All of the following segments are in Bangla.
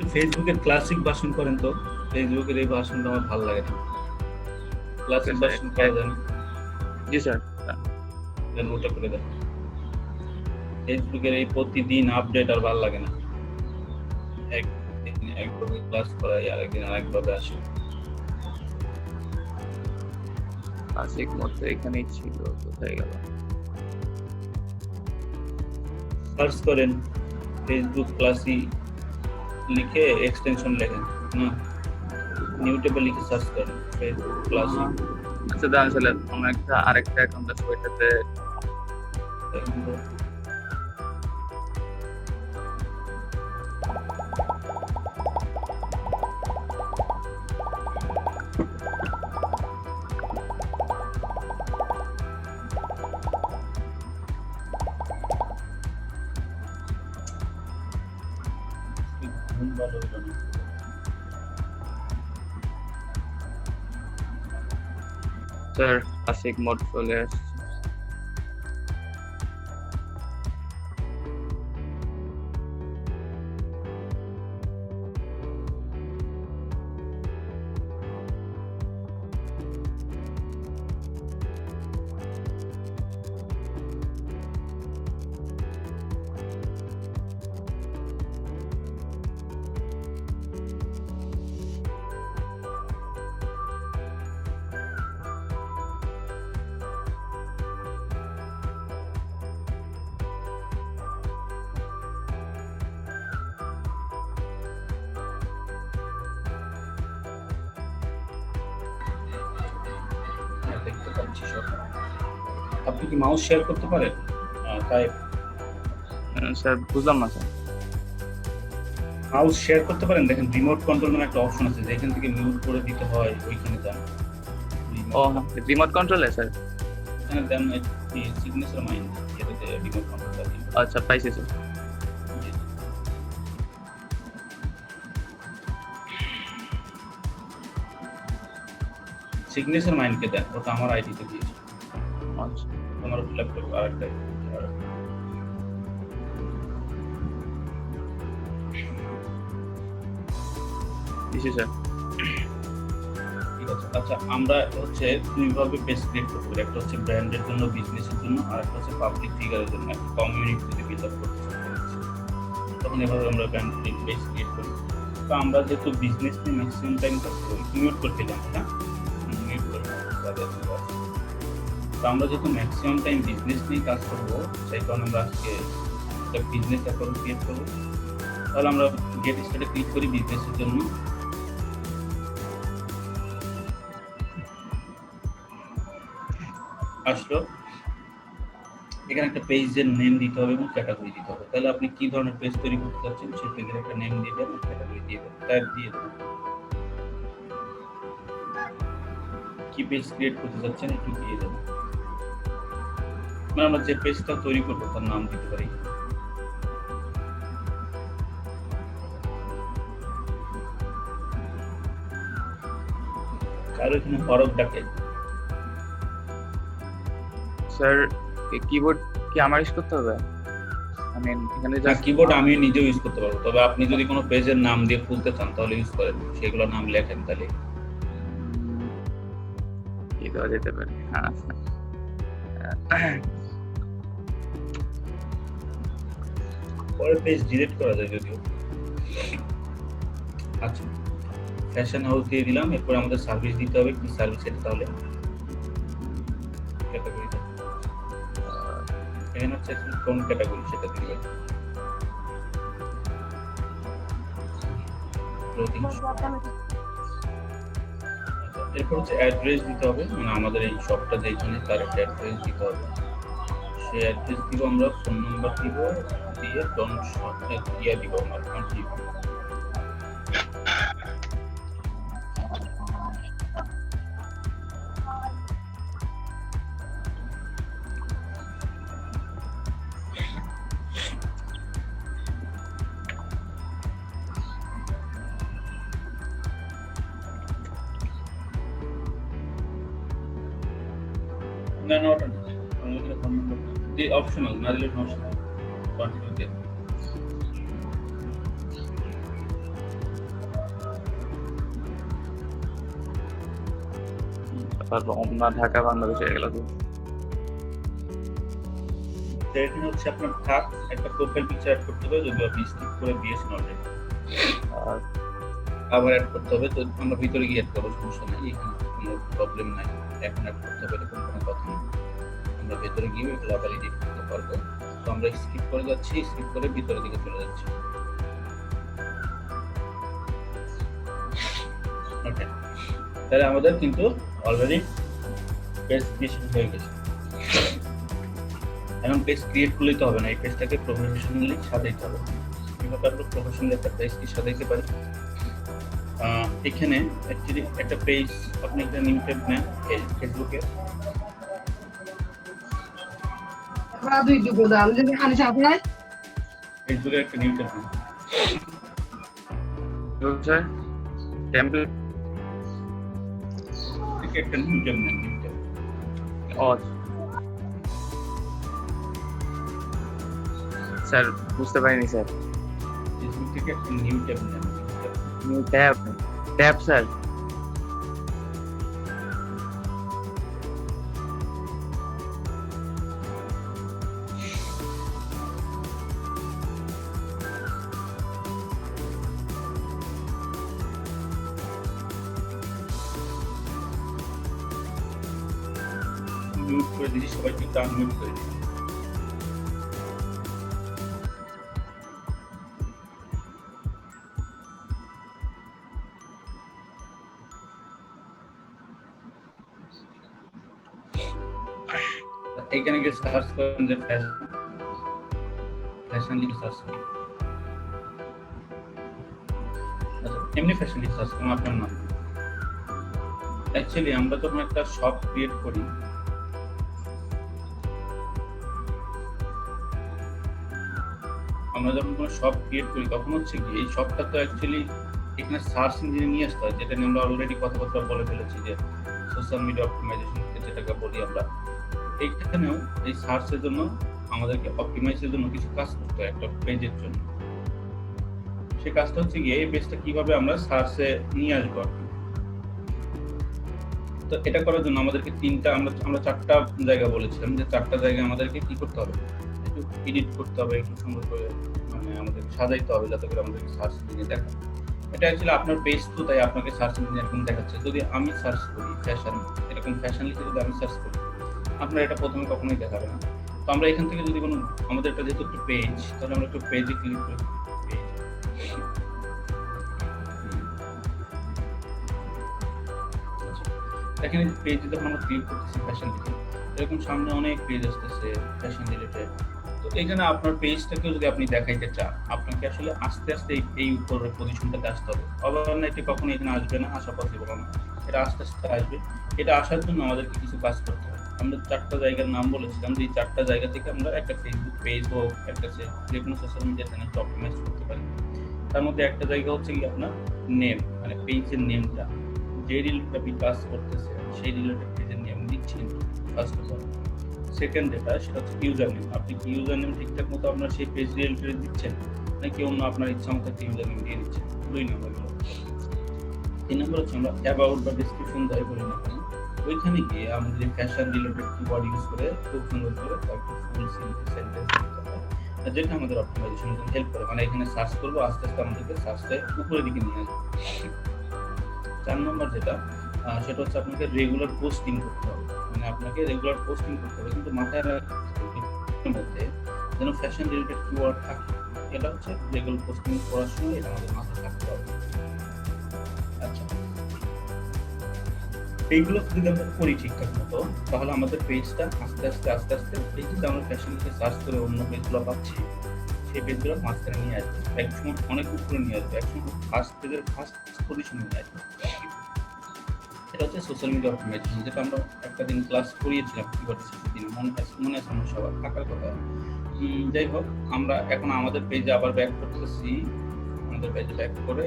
একটু ফেসবুকের ক্লাসিক ভার্সন করেন তো। ফেসবুকের এই ভার্সনটা আমার ভালো লাগে না। ক্লাসিক স্যার ভার্সন করা যায় না? জি স্যার। দেন ওটা করে দেন। ফেসবুকের এই প্রতিদিন আপডেট আর ভালো লাগে না। একদিন একভাবে ক্লাস করাই, আরেকদিন আরেকভাবে আসে। ক্লাসিক মোড তো এখানেই ছিল, কোথায় গেল? সার্চ করেন ফেসবুক ক্লাসি লিখে এক্সটেনশন লেখেন না, নিউ ট্যাবে লিখে সার্চ করেন ফেসবুক ক্লাসি। আচ্ছা দাঁড়ান স্যার, আমার একটা আরেকটা অ্যাকাউন্ট আছে, ওইটাতে স্যার ক্লাসিক মোড চলে আসছে। দেখতে পাচ্ছি সব। আপনি কি মাউস শেয়ার করতে পারেন? তাই স্যার বুঝলাম না স্যার। মাউস শেয়ার করতে পারেন? দেখেন রিমোট কন্ট্রোল নামে একটা অপশন আছে, যেখান থেকে মিউট করে দিতে হয়, ওইখানে যান। ও রিমোট কন্ট্রোলে স্যার? এখানে দেন সিগনেচার মাইন্ড, এটাতে রিমোট কন্ট্রোলটা দিন। আচ্ছা পাইছি স্যার। সিগনেচার মাইন্ডকে দেন, ওটা আমার আইডিতে দিয়েছে। আচ্ছা আমার ল্যাপটপ আরেকটা দিছি স্যার। ঠিক আছে। আচ্ছা, আমরা হচ্ছে দুইভাবে পেজ ক্রিয়েট করতে পারি, একটা হচ্ছে ব্র্যান্ডের জন্য, বিজনেসের জন্য, আর একটা হচ্ছে পাবলিক ফিগারের জন্য, একটা কমিউনিটি যদি বিল্ড আপ করতে চাই, তখন এভাবে আমরা ব্র্যান্ড পেজ ক্রিয়েট করি। তো আমরা যেহেতু বিজনেস নিয়ে ম্যাক্সিমাম টাইম কাজ করি, মিউট করতে যাই না, মিউট করে তো আমরা যেহেতু ম্যাক্সিমাম টাইম বিজনেস নিয়ে কাজ করবো, সেই কারণে আমরা আজকে একটা বিজনেস অ্যাকাউন্ট ক্রিয়েট করবো। তাহলে আমরা গেট স্টার্টে ক্লিক করি বিজনেসের জন্য। আসলো, এখানে একটা পেজের নেম দিতে হবে এবং ক্যাটাগরি দিতে হবে। তাহলে আপনি কি ধরনের পেজ তৈরি করতে চাচ্ছেন, সেই পেজের একটা নেম দিয়ে দেবেন, ক্যাটাগরি দিয়ে দেবেন, ট্যাগ দিয়ে দেবেন। কি পেজ ক্রিয়েট করতে চাচ্ছেন একটু দিয়ে দেবেন। মানে আমরা যে পেজটা তৈরি করবো তার নাম দিতে পারি। কারো এখানে হরফ ডাকে স্যার কিবোর্ড কি আমার ইউজ করতে হবে? মানে এখানে কিবোর্ড আমি নিজেও ইউজ করতে পারবো, তবে আপনি যদি কোনো পেজের নাম দিয়ে খুলতে চান তাহলে ইউজ করেন, সেগুলো নাম লেখেন, তাহলে কি দেওয়া যেতে পারে? হ্যাঁ পরে পেজ ডিলিট করা যায় যদিও। আচ্ছা, ফ্যাশন হাউস দিয়ে দিলাম। এরপর আমাদের সার্ভিস দিতে হবে, কি সার্ভিস এটা, তাহলে ক্যাটাগরিটা এখানে হচ্ছে কোন ক্যাটাগরি সেটা দিবেন। এরপর হচ্ছে অ্যাড্রেস দিতে হবে, মানে আমাদের এই শপটা যেখানে তার একটা অ্যাড্রেস দিতে হবে। সেই অ্যাড্রেস দিব আমরা, ফোন নাম্বার দিব, দিয়ে ডোন্ট ইয়া দিব আমার কন্টিনিউ। না না, ওটা না, আমাদের ফোন নাম্বার দিয়ে অপশনাল, না দিলে সমস্যা নেই, কন্টিনিউ দিয়ে। রমনা, ঢাকা, বাংলাদেশ এগুলো তো। এখানে হচ্ছে আপনার থাক একটা প্রোফাইল পিকচার অ্যাড করতে হবে, যদি আপনি স্কিপ করে দিয়েছেন অলরেডি, আর আবার অ্যাড করতে হবে। তো আমরা ভিতরে গিয়ে অ্যাড করবো, সমস্যা নেই, এখানে কোনো প্রবলেম নাই। এখন অ্যাড করতে হবে এরকম কোনো কথা নেই, আমরা ভেতরে গিয়ে এগুলো আবার এডিট করতে পারবো। তো আমরা স্কিপ করে যাচ্ছি, স্কিপ করে ভিতরের দিকে চলে যাচ্ছি। ওকে, তাহলে আমাদের কিন্তু অলরেডি পেজ ক্রিয়েশন হয়ে গেছে। এখন পেজ ক্রিয়েট করলেই তো হবে না, এই পেজটাকে প্রফেশনালি সাজাইতে হবে। কিভাবে আমরা প্রফেশনালি একটা পেজকে সাজাইতে পারি? এখানে অ্যাকচুয়ালি একটা পেজ আপনি একটা নিউ ট্যাব নেন ফেসবুকে, ফেসবুকে একটা নিউ ট্যাব নেন, স্যার টেমপ্লেট থেকে একটা নিউ ট্যাব নেন, নিউ ট্যাব। স্যার বুঝতে পারিনি স্যার। ফেসবুক থেকে একটা নিউ ট্যাব নেন, new tab, tab sir. Mute করে দিচ্ছি, সবাইকে একটু আনমিউট করে দিচ্ছি। এইখানে গিয়ে সার্চ করেন যে ফ্যাশন লিখে সার্চ করুন। আচ্ছা, এমনি ফ্যাশন লিখে সার্চ করুন আপনার নাম। অ্যাকচুয়ালি আমরা যখন একটা শপ ক্রিয়েট করি, তখন হচ্ছে কি এই শপটা তো অ্যাকচুয়ালি এখানে সার্চ ইঞ্জিনে নিয়ে আসতে হয়, যেটা নিয়ে আমরা অলরেডি কথাবার্তা বলে ফেলেছি, যে সোশ্যাল মিডিয়া অপটিমাইজেশন যেটাকে বলি আমরা। এইখানেও এই সার্চের জন্য আমাদেরকে অপটিমাইজের জন্য কিছু কাজ করতে হয় একটা পেজের জন্য। সেই কাজটা হচ্ছে গিয়ে এই পেজটা কিভাবে আমরা সার্চে নিয়ে আসবো। তো এটা করার জন্য আমাদেরকে আমরা চারটা জায়গা বলেছিলাম, যে চারটা জায়গায় আমাদেরকে কি করতে হবে, একটু এডিট করতে হবে, একটু সুন্দর করে মানে আমাদের সাজাইতে হবে, যাতে করে আমাদেরকে সার্চ ইঞ্জিনে দেখা। এটা অ্যাকচুয়ালি আপনার পেজ তো, তাই আপনাকে সার্চ ইঞ্জিনে এরকম দেখাচ্ছে। যদি আমি সার্চ করি ফ্যাশন, এরকম ফ্যাশন লিখে যদি আমি সার্চ করি, আপনার এটা প্রথমে কখনোই দেখাবে না। তো আমরা এখান থেকে যদি কোনো আমাদের এটা যেহেতু একটা পেজ, তাহলে আমরা একটু পেজে ক্লিক করি। দেখেন পেজে যখন আমরা ক্লিক করতেছি ফ্যাশন লিখে, এরকম সামনে অনেক পেজ আসতেছে ফ্যাশন রিলেটেড। তো এখানে আপনার পেজটাকে যদি আপনি দেখাইতে চান, আপনাকে আসলে আস্তে আস্তে এই উপরের পজিশনটাতে আসতে হবে। ওভারনাইটে কখনো এখানে আসবে না, আসা পসিবল না, এটা আস্তে আস্তে আসবে। এটা আসার জন্য আমাদেরকে কিছু কাজ করতে হবে। আমরা চারটা জায়গার নাম বলেছিলাম, যে এই চারটা জায়গা থেকে আমরা একটা ফেসবুক পেজ হোক, একটা যে কোনো সোশ্যাল মিডিয়া চ্যানেলকে অপটিমাইজ করতে পারি। তার মধ্যে একটা জায়গা হচ্ছে কি আপনার নেম, মানে পেজের নেমটা, যে রিলেটেড আপনি কাজ করতেছেন সেই রিলেটেড পেজের নেম দিচ্ছেন ফার্স্ট অফ অল। সেকেন্ড যেটা, সেটা হচ্ছে ইউজার নেম। আপনি কি ইউজার নেম ঠিকঠাক মতো আপনার সেই পেজ রিলেটেড দিচ্ছেন, নাকি অন্য আপনার ইচ্ছা মতো একটা ইউজার নেম দিয়ে দিচ্ছেন। 2 নম্বর হলো। 3 নম্বর হচ্ছে আমরা অ্যাবাউট বা ডেসক্রিপশন যাই বলি না কেন, ওইখানে গিয়ে আমাদের ফ্যাশন রিলেটেড কিওয়ার্ড ইউজ করে খুব সুন্দর করে তারপর ফুল সেন্টেন্স দিতে হয়, যেটা আমাদের অপটিমাইজেশনের জন্য হেল্প করে। মানে এখানে সার্চ করবো, আস্তে আস্তে আমাদেরকে সার্চটা উপরের দিকে নিয়ে আসবে। 4 নম্বর যেটা, সেটা হচ্ছে আপনাকে রেগুলার পোস্টিং করতে হবে। মানে আপনাকে রেগুলার পোস্টিং করতে হবে, কিন্তু মাথায় রাখার মধ্যে যেন ফ্যাশন রিলেটেড কিওয়ার্ড থাকে। এটা হচ্ছে রেগুলার পোস্টিং করার সময় এটা আমাদের মাথায় রাখতে হবে। আচ্ছা, এইগুলো যদি আমরা করি ঠিকঠাক মতো, তাহলে আমাদের পেজটা আস্তে আস্তে এই যে আমরা ফ্যাশন লিখে সার্চ করে অন্য পেজগুলো পাচ্ছি, সেই পেজগুলো মাঝখানে নিয়ে আসবে, একসময় অনেক উপরে নিয়ে আসবে, একসময় ফার্স্ট পেজের ফার্স্ট পজিশনে নিয়ে আসবে। এটা হচ্ছে সোশ্যাল মিডিয়া অপটিমাইজেশন, যেটা আমরা একটা দিন ক্লাস করিয়েছিলাম কিভাবে দিন, মনে আছে আমার সবার থাকার কথা। যাই হোক, আমরা এখন আমাদের পেজে আবার ব্যাক করতেছি, আমাদের পেজে ব্যাক করে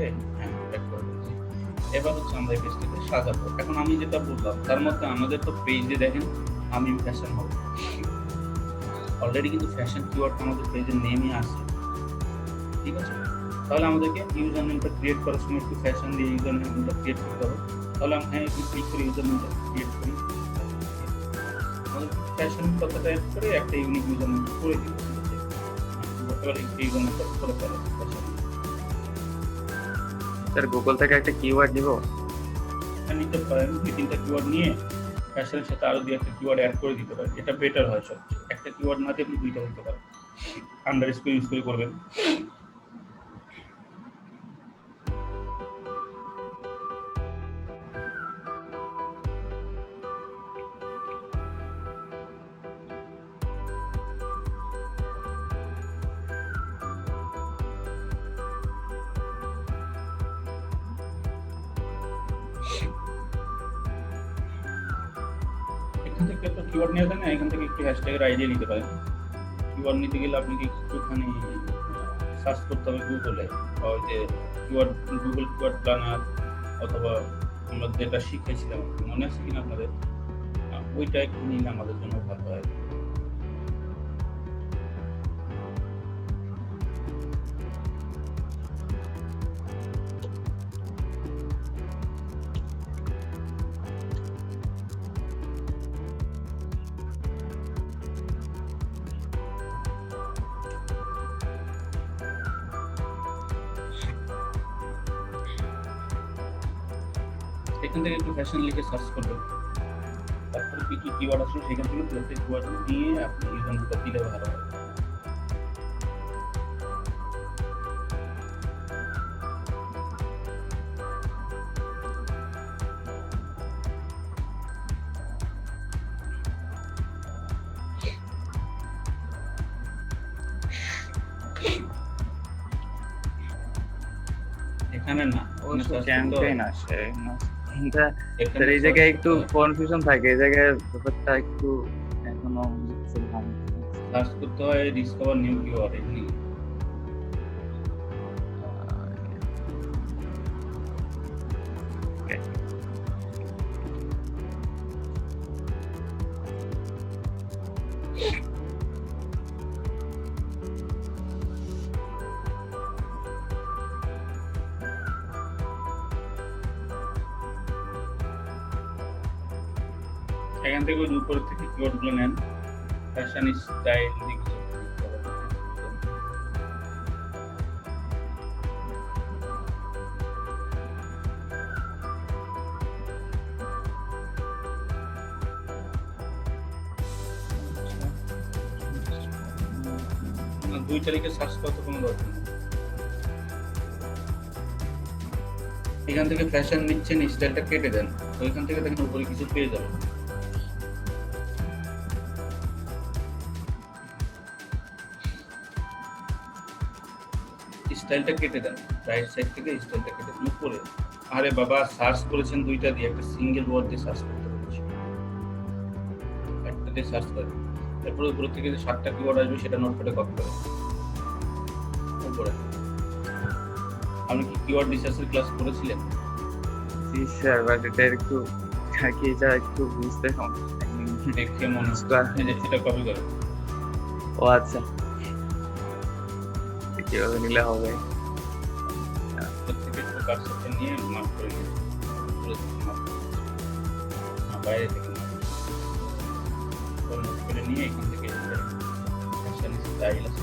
ব্যাক করে দিচ্ছি। এবার হচ্ছে আমরা এই পেজটাকে সাজাবো। এখন আমি যেটা বললাম তার মধ্যে আমাদের তো পেজে দেখেন আমি ফ্যাশন হব, অলরেডি কিন্তু ফ্যাশন কিওয়ার্ড আমাদের পেজের নেমই আছে, ঠিক আছে। তাহলে আমাদেরকে ইউজার নেমটা ক্রিয়েট করার সময় একটু ফ্যাশন দিয়ে ইউজার নেমটা ক্রিয়েট করতে হবে। তাহলে আমি হ্যাঁ ক্লিক করি ইউজার নেমটা ক্রিয়েট করি, আমাদের ফ্যাশন কথাটা অ্যাড করে একটা ইউনিক ইউজার নেম করে দিব, বলতে পারি ইউজার নেমটা করে ফেলো ফ্যাশন। স্যার গুগল থেকে একটা কিওয়ার্ড দিব? নিতে পারেন, দুই তিনটা কিওয়ার্ড নিয়ে ফ্যাশনের সাথে আরো দুই একটা কিওয়ার্ড অ্যাড করে দিতে পারেন, এটা বেটার হয় সবচেয়ে। একটা কিওয়ার্ড না দিয়ে আপনি দুইটা দিতে পারেন, আন্ডারস্কোর ইউজ করে করবেন। এখান থেকে একটা কিওয়ার্ড নিয়ে দেন, এখান থেকে একটু হ্যাশট্যাগের আইডিয়া নিতে পারেন। কিওয়ার্ড নিতে গেলে আপনাকে একটুখানি সার্চ করতে হবে গুগলে, বা ওই যে কিওয়ার্ড গুগল কিওয়ার্ড প্ল্যানার, অথবা আমরা যেটা শিখেছিলাম মনে আছে কিনা আপনাদের, ওইটা একটু নিলে আমাদের জন্য ভালো হয়। এখান থেকে একটু ফ্যাশন লিখে সার্চ করবেন, তারপরে কি কি কিওয়ার্ড আসলে সেখান থেকে প্রত্যেক কিওয়ার্ড নিয়ে আপনি ইউজার নেমটা দিলে ভালো হয়। এখানে না, ক্যাম্পেইন আসে এটা, স্যার এই জায়গায় একটু কনফিউশন থাকে, এই জায়গায় ব্যাপারটা একটু এখনো বুঝছিলাম। সার্চ করতে হয় ডিসকভার নিউ কিওয়ার্ড, এখানে এখান থেকে ওই উপর থেকে কিওয়ার্ড গুলো নেন, ফ্যাশন স্টাইল দিকে দুইটা লিখে সার্চ করতে কোনো দরকার নেই। এখান থেকে ফ্যাশন নিচ্ছেন, স্টাইলটা কেটে দেন, তো এখান থেকে দেখেন উপরে কিছু পেয়ে যাবেন। স্টাইলটা কেটে দেন, রাইট সাইড থেকে স্টাইলটা কেটে দেন উপরে। আরে বাবা, সার্চ করেছেন দুইটা দিয়ে, একটা সিঙ্গেল ওয়ার্ড দিয়ে সার্চ করতে বলেছি, একটা দিয়ে সার্চ করেন, তারপরে উপর থেকে যে 7টা কিওয়ার্ড আসবে সেটা নোটপ্যাডে কপি করেন উপরে। আপনি কি কিওয়ার্ড রিসার্চের ক্লাস করেছিলেন? জি স্যার, বাট এটা একটু থাকি, এটা একটু বুঝতে সমস্যা। দেখে মনে হচ্ছে এটা কপি করেন। ও আচ্ছা, কিভাবে নিলে হবে? প্রত্যেকে একটু কার্সরটা নিয়ে মার্ক করে নিন, বাইরে থেকে নোট করে নিয়ে এখান থেকে ফ্যাশন স্টাইল আছে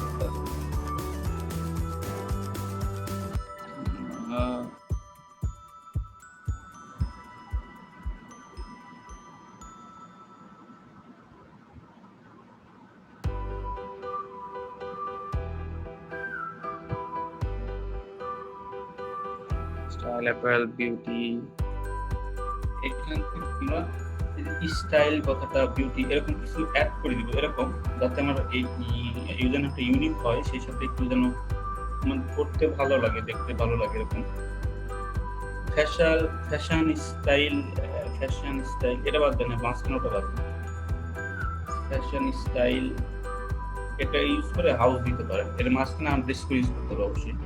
স্টাইল, অ্যাপারেল, বিউটি, এখান থেকে আমরা স্টাইল কথাটা বিউটি এরকম কিছু অ্যাড করে দিব, এরকম যাতে আমার এই ইউজার একটা ইউনিক হয়, সেই সাথে একটু যেন মানে পড়তে ভালো লাগে, দেখতে ভালো লাগে এরকম। ফ্যাশন স্টাইল এটা বাদ দেন, মাঝখানেটা বাদ দেন। ফ্যাশন স্টাইল এটা ইউজ করে হাউস দিতে পারেন, এর মাঝখানে আন্ডারস্কোর ইউজ করতে হবে অবশ্যই।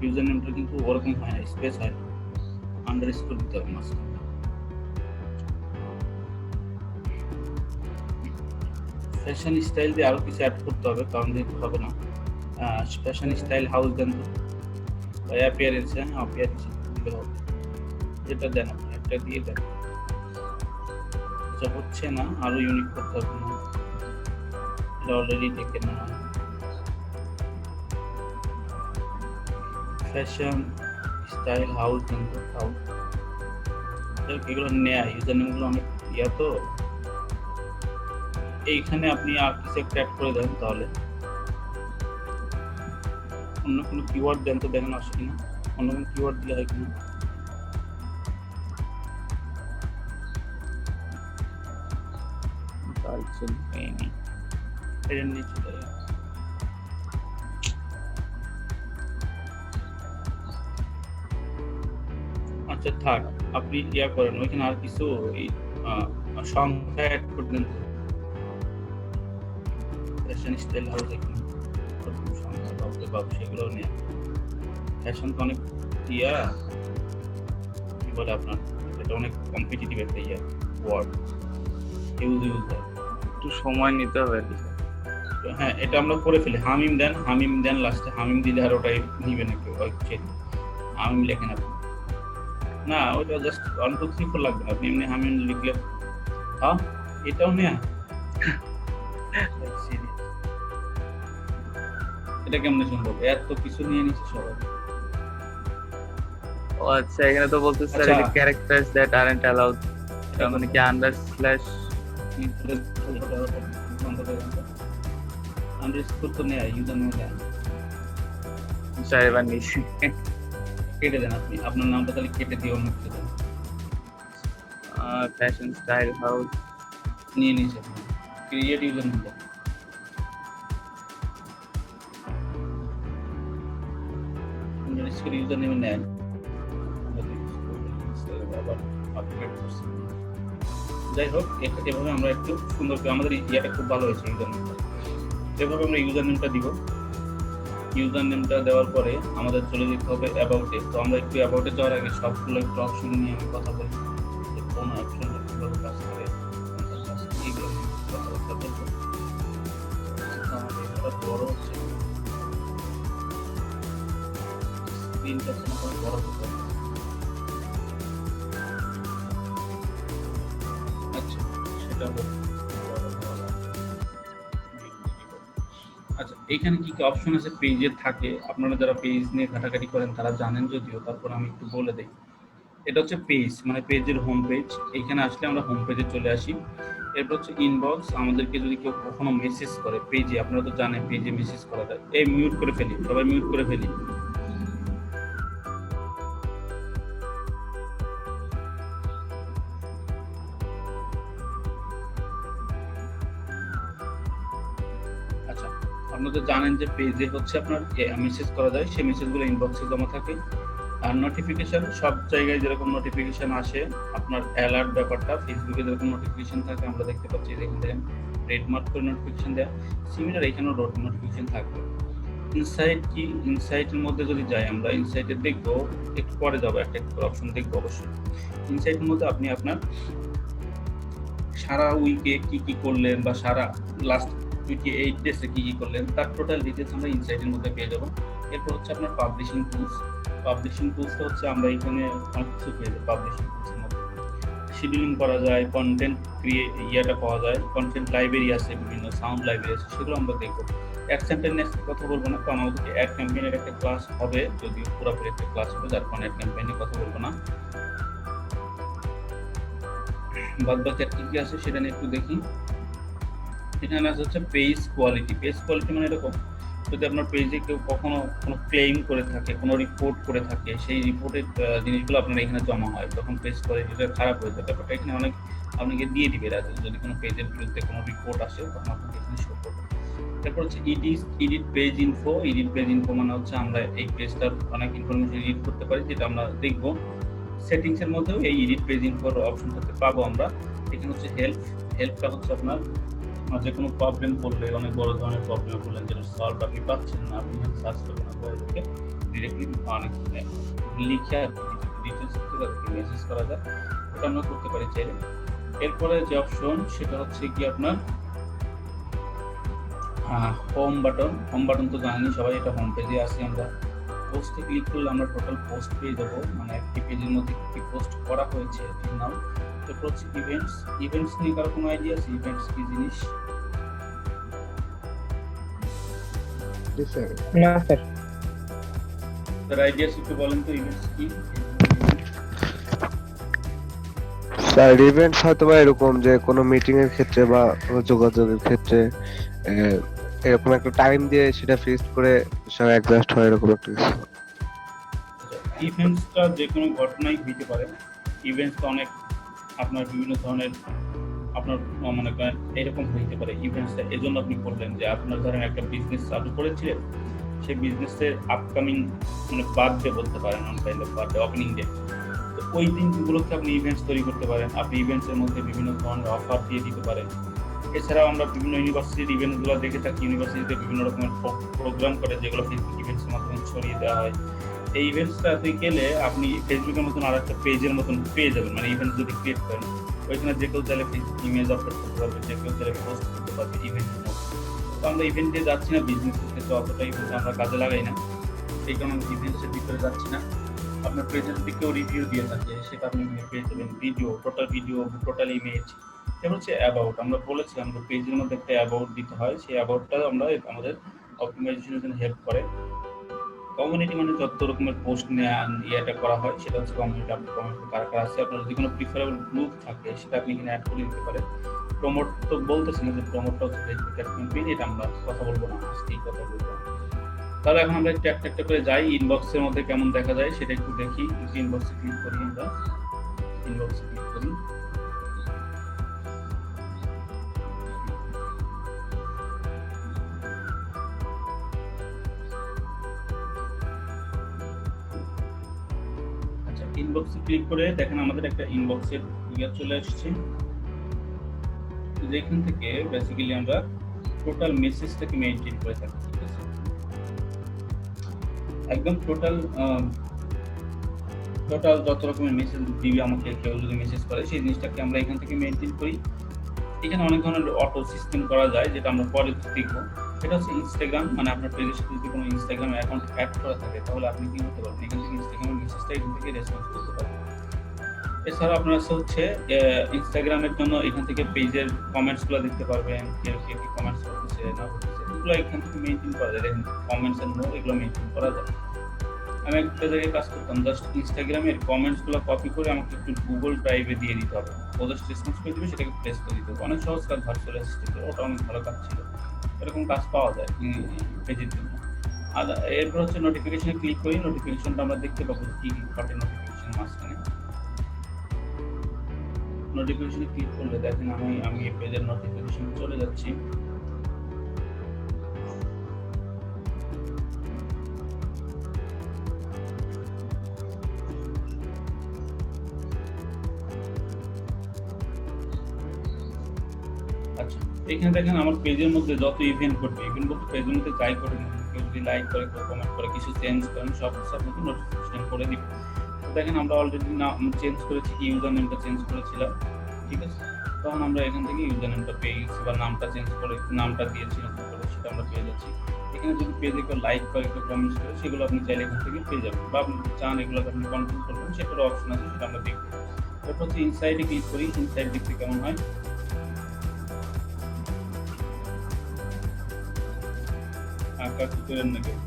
ইউজার নেমটা কিন্তু ওরকম হয় না, স্পেস হয় না, আন্ডারস্কোর দিতে হবে মাঝখানে। ফ্যাশন স্টাইল দিয়ে আরো কিছু অ্যাড করতে হবে, কারণ যেহেতু হবে না। ফ্যাশন স্টাইল হাউস দেন তো, অ্যাপিয়ারেন্স, অ্যাপিয়ারেন্স দিতে হবে, যেটা দেন আপনি। এটা দিয়ে দেন। আচ্ছা হচ্ছে না, আরো ইউনিক করতে হবে না, এটা অলরেডি দেখে না। ফ্যাশন স্টাইল হাউস কিন্তু হাউস এগুলো নেয়া ইউজার নেমগুলো অনেক ইয়া তো, এইখানে আপনি আর কিছু একটা অ্যাড করে দেন। তাহলে অন্য কোনো কিওয়ার্ড দেন তো, দেখেন আসে কিনা, অন্য কোনো কিওয়ার্ড দিলে হয় কিনা। এর নিচে দেয়। আচ্ছা থাক, আপনি ইয়া করেন ওইখানে আর কিছু এই সংখ্যা অ্যাড করে দেন। ফ্যাশন স্টাইল হাউস এখানে সংখ্যা পাবো সেগুলো নিয়ে। ফ্যাশন তো অনেক ইয়া কি বলে আপনার, এটা অনেক কম্পিটিটিভ একটা ইয়া ওয়ার্ড, ইউজ হয়, একটু সময় নিতে হবে। হ্যাঁ এটা আমরা করে ফেলি। হামিম দেন লাস্টে, হামিম দিলে আর ওটাই নিবে না কেউ, হামিম লেখেন আপনি না, ওইটা জাস্ট 1 2 3 4 লাগবে না, আপনি এমনি হামিম লিখলে হ্যাঁ এটাও নেয়া। এটা কেমনে সম্ভব, এত কিছু নিয়ে নিচ্ছে সবাই। ও আচ্ছা, এখানে তো বলতেছে আচ্ছা। ক্যারেক্টারস দ্যাট আরন্ট অ্যালাউড, তার মানে কি আন্ডারস্কোর তো নেয়া, ইউজার নেম নেয়া। এবার নিছি। কেটে দেন আপনি, আপনার নামটা তাহলে কেটে দিয়ে অন্য কিছু দেন। ফ্যাশন স্টাইল হাউস নিয়ে নিয়েছে ক্রিয়েট ইউজার নেম দেন। ইউজার নেম নেন, আবার আপডেট করছি। যাই হোক, এভাবে আমরা একটু সুন্দর করে, আমাদের ইয়াটা খুব ভালো হয়েছে ইউজার নেমটা। এভাবে আমরা ইউজার নেমটা দিব। ইউজার নেমটা দেওয়ার পরে আমাদের চলে যেতে হবে অ্যাবাউটে। তো আমরা একটু অ্যাবাউটে যাওয়ার আগে সবগুলো একটু অপশন নিয়ে আমি কথা বলি, যে কোন অপশনটা কীভাবে কাজ করে, এইগুলো নিয়ে কথাবার্তা বলবো। আমাদের এটা বড় হচ্ছে, স্ক্রিনটা বড় হতে হবে। আচ্ছা সেটা হোক। আচ্ছা এখানে কি কি অপশন আছে পেজে থাকে, আপনারা যারা পেজ নিয়ে ঘাটাঘাটি করেন তারা জানেন যদিও, তারপর আমি একটু বলে দিই। এটা হচ্ছে পেজ, মানে পেজের হোম পেজ। এখানে আসলে আমরা হোম পেজে চলে আসি। এরপর হচ্ছে ইনবক্স, আমাদেরকে যদি কেউ কখনো মেসেজ করে পেজে, আপনারা তো জানেন পেজে মেসেজ করা যায়। এই মিউট করে ফেলি, সবাই মিউট করে ফেলি। আচ্ছা আপনারা তো জানেন যে পেজে হচ্ছে আপনার মেসেজ করা যায়, সেই মেসেজগুলো ইনবক্সে জমা থাকে। আর নোটিফিকেশন সব জায়গায় যেরকম নোটিফিকেশন আসে, আপনার অ্যালার্ট ব্যাপারটা ফেসবুকে যেরকম নোটিফিকেশন থাকে আমরা দেখতে পাচ্ছি, দেখুন দেখেন রেড মার্ক করে নোটিফিকেশন দেয়া, সিমিলার এখানেও নোটিফিকেশন থাকবে। ইনসাইট কি, ইনসাইটের মধ্যে যদি যাই আমরা, ইনসাইটে দেখবো, একটু পরে যাবো, একটা একটা অপশন দেখবো অবশ্যই। ইনসাইটের মধ্যে আপনি আপনার সারা উইকে কি কি করলেন, বা সারা লাস্ট উইকে 8 ডেজে কি কি করলেন, তার টোটাল ডিটেলস আমরা ইনসাইটের মধ্যে পেয়ে যাবো। এরপর হচ্ছে আপনার পাবলিশিং টুলস। পাবলিশিং টুলসটা হচ্ছে আমরা এখানে অনেক কিছু পেয়ে যাই পাবলিশিং টুলসের মধ্যে। শিডিউলিং করা যায়, কন্টেন্ট ইয়াটা পাওয়া যায়, কন্টেন্ট লাইব্রেরি আছে, বিভিন্ন সাউন্ড লাইব্রেরি আছে, সেগুলো আমরা দেখবো। অ্যাকসেন্টের নেক্সট কথা বলবো না, কারণ আমাদেরকে অ্যাড ক্যাম্পেইনের একটা ক্লাস হবে, যদিও পুরোপুরি একটা ক্লাস হবে, যার কারণে অ্যাড ক্যাম্পেইনের কথা বলবো না। বাদ বাকি আর কি কি আছে সেটা নিয়ে একটু দেখি। এখানে আছে হচ্ছে পেজ কোয়ালিটি। পেজ কোয়ালিটি মানে এরকম, যদি আপনার পেজে কেউ কখনো কোনো ক্লেম করে থাকে, কোনো রিপোর্ট করে থাকে, সেই রিপোর্টের জিনিসগুলো আপনার এখানে জমা হয়, তখন পেজ কোয়ালিটিটা খারাপ হয়ে যায়। ব্যাপারটা এখানে অনেক আপনাকে দিয়ে দিবে, যদি কোনো পেজের বিরুদ্ধে কোনো রিপোর্ট আসে তখন আপনাকে এখানে শো করবে। তারপর হচ্ছে edit page info. Edit page info মানে হচ্ছে আমরা এই পেজটার অনেক ইনফরমেশন এডিট করতে পারি, যেটা আমরা দেখবো। সেটিংসের মধ্যেও এই এডিট পেজ ইনফোর অপশনটাতে পাবো আমরা। এখানে হচ্ছে হেল্পটা হচ্ছে আপনার যে কোনো প্রবলেম পড়লে, অনেক বড় ধরনের প্রবলেম পড়লেন যেটা সলভ আপনি পাচ্ছেন না, আপনি সার্চ করবেন না, পরে ডিরেক্টলি অনেক লিখে ডিটেলস থেকে মেসেজ করা যায়, ওটা আমরা করতে পারি চাইলে। এরপরে যে অপশন সেটা হচ্ছে কি আপনার হোম বাটন। হোম বাটন তো জানি সবাই, এটা হোম পেজে আসি আমরা। পোস্টে ক্লিক করলে আমরা টোটাল পোস্ট পেয়ে যাবো, মানে একটি পেজের মধ্যে কি পোস্ট করা হয়েছে ঠিক নাও। তারপর হচ্ছে ইভেন্টস। ইভেন্টস নিয়ে কারো কোনো আইডিয়া আছে? ইভেন্টস কি জিনিস? জি স্যার। না স্যার। তার আইডিয়া একটু বলেন তো ইভেন্টস কি? স্যার ইভেন্টস হয়তো বা এরকম যে কোনো মিটিং এর ক্ষেত্রে বা কোনো যোগাযোগের ক্ষেত্রে এরকম একটা টাইম দিয়ে সেটা ফিক্সড করে সব অ্যাডজাস্ট হয় এরকম একটা কিছু। ইভেন্টসটা যে কোনো ঘটনাই হইতে পারে। ইভেন্টস অনেক আপনার বিভিন্ন ধরনের আপনার মনে করেন এরকম হইতে পারে। ইভেন্টসটা এজন্য আপনি করলেন যে আপনার ধরেন একটা বিজনেস চালু করেছিলেন, সেই বিজনেসের আপকামিং মানে বার্থডে বলতে পারেন, on kind of birthday, opening day. তো ওই দিনগুলোকে আপনি ইভেন্টস তৈরি করতে পারেন। আপনি ইভেন্টসের মধ্যে বিভিন্ন ধরনের অফার দিয়ে দিতে পারেন। এছাড়াও আমরা বিভিন্ন ইউনিভার্সিটির ইভেন্টগুলো দেখে থাকি, ইউনিভার্সিটিতে বিভিন্ন রকমের প্রোগ্রাম করে যেগুলো ফেসবুক ইভেন্টসের মাধ্যমে ছড়িয়ে দেওয়া হয়। এই ইভেন্টসটাতে গেলে আপনি ফেসবুকের মতন আর একটা পেজের মতন পেয়ে যাবেন, মানে ইভেন্ট যদি ক্রিয়েট করেন ওইখানে যে কেউ চাইলে ফেসবুক ইমেজ আপলোড করতে পারবে, যে কেউ চাইলে পোস্ট করতে পারবে ইভেন্টের মধ্যে। তো আমরা ইভেন্টে যাচ্ছি না, বিজনেসের ক্ষেত্রে অতটাই হচ্ছে আমরা কাজে লাগাই না, এই কারণে ইভেন্টসের ভিতরে যাচ্ছি না। আপনার পেজে যদি কেউ রিভিউ দিয়ে থাকে সেটা আপনি পেয়ে যাবেন, ভিডিও, টোটাল ইমেজ। এবার হচ্ছে অ্যাবাউট। আমরা বলেছিলাম যে পেজের মধ্যে একটা অ্যাবাউট দিতে হয়, সেই অ্যাবাউটটা আমরা আমাদের অপটিমাইজেশনের জন্য হেল্প করে। কমিউনিটি মানে যত রকমের পোস্ট ইয়েটা করা হয় সেটা হচ্ছে কমিউনিটি। আপনার কমিউনিটি কারা কারা আছে, আপনার যদি কোনো প্রিফারেবল গ্রুপ থাকে সেটা আপনি এখানে অ্যাড করে দিতে পারেন। প্রমোট তো বলতেছি না যে প্রমোটটা হচ্ছে ফেসবুক ক্যাম্পেইন, এটা আমরা কথা বলবো না, আজকেই কথা বলবো। তাহলে এখন আমরা একটু একটা করে যাই, ইনবক্সের মধ্যে কেমন দেখা যায় সেটা একটু দেখি। ইনবক্সে ক্লিক করি, আমরা ইনবক্সে ক্লিক করি। আচ্ছা, ইনবক্সে ক্লিক করে দেখেন আমাদের একটা ইনবক্সের ইয়ে চলে আসছে, যেখান থেকে বেসিক্যালি আমরা টোটাল মেসেজটাকে মেইনটেইন করে থাকি। ঠিক আছে, একদম টোটাল যত রকমের মেসেজ দিবে আমাকে, কেউ যদি মেসেজ করে সেই জিনিসটাকে আমরা এখান থেকে মেইনটেইন করি। এখানে অনেক ধরনের অটো সিস্টেম করা যায়, যেটা আমরা পরে দেখবো। এটা হচ্ছে ইনস্টাগ্রাম, মানে আপনার পেজের সাথে যদি কোনো ইনস্টাগ্রাম অ্যাকাউন্ট অ্যাড করা থাকে তাহলে আপনি কি করতে পারবেন, এখান থেকে ইনস্টাগ্রামের মেসেজটা এখান থেকে রেসপন্স করতে পারবেন। এছাড়া আপনার হচ্ছে ইনস্টাগ্রামের জন্য এখান থেকে পেজের কমেন্টসগুলো দেখতে পারবেন, কে কে কি কমেন্টস করতেছে না করতেছে, এগুলো এখান থেকে মেইনটেইন করা যায়। দেখেন কমেন্টস এন্ড মোর, এগুলো মেইনটেইন করা যায়। আমি একটা জায়গায় কাজ করতাম, জাস্ট ইনস্টাগ্রামের কমেন্টসগুলো কপি করে আমাকে একটু গুগল ড্রাইভে দিয়ে দিতে হবে, ও জাস্ট রেসপন্স করে দেবে, সেটাকে প্রেস করে দিতে হবে। অনেক সহজ কাজ, ভার্চুয়াল অ্যাসিস্ট্যান্টের, ওটা অনেক ভালো কাজ ছিল। এরকম কাজ পাওয়া যায় পেজের জন্য। আর এরপর হচ্ছে নোটিফিকেশনে ক্লিক করি, নোটিফিকেশনটা আমরা দেখতে পাবো কি কি ঘটে নোটিফিকেশন মাঝখানে। নোটিফিকেশনে ক্লিক করলে দেখেন আমি এই পেজের নোটিফিকেশনে চলে যাচ্ছি। আচ্ছা, এখানে দেখেন আমার পেজের মধ্যে যত ইভেন্ট ঘটবে, ইভেন্ট বলতে পেজের মধ্যে যাই ঘটে, কেউ যদি লাইক করে, কেউ কমেন্ট করে, কিছু চেঞ্জ করেন, সব আপনাকে নোটিফিকেশন করে দিবে। তো দেখেন আমরা অলরেডি নাম চেঞ্জ করেছি, কি ইউজার নেমটা চেঞ্জ করেছিলাম। ঠিক আছে, তখন আমরা এখান থেকে ইউজার নেমটা পেয়ে গেছি, বা নামটা চেঞ্জ করে নামটা দিয়েছি নতুন করে, সেটা আমরা পেয়ে যাচ্ছি। এখানে যদি পেজে কেউ লাইক করে, কেউ কমেন্টস করে, সেগুলো আপনি চাইলে এখান থেকে পেয়ে যাবেন, বা আপনি চান এগুলোকে আপনি কন্ট্রোল করবেন, সেটারও অপশন আছে, সেটা আমরা দেখবো। তারপর হচ্ছে ইনসাইডে ক্লিক করি, ইনসাইড দেখতে কেমন হয়। কাজ করেন না কেউ।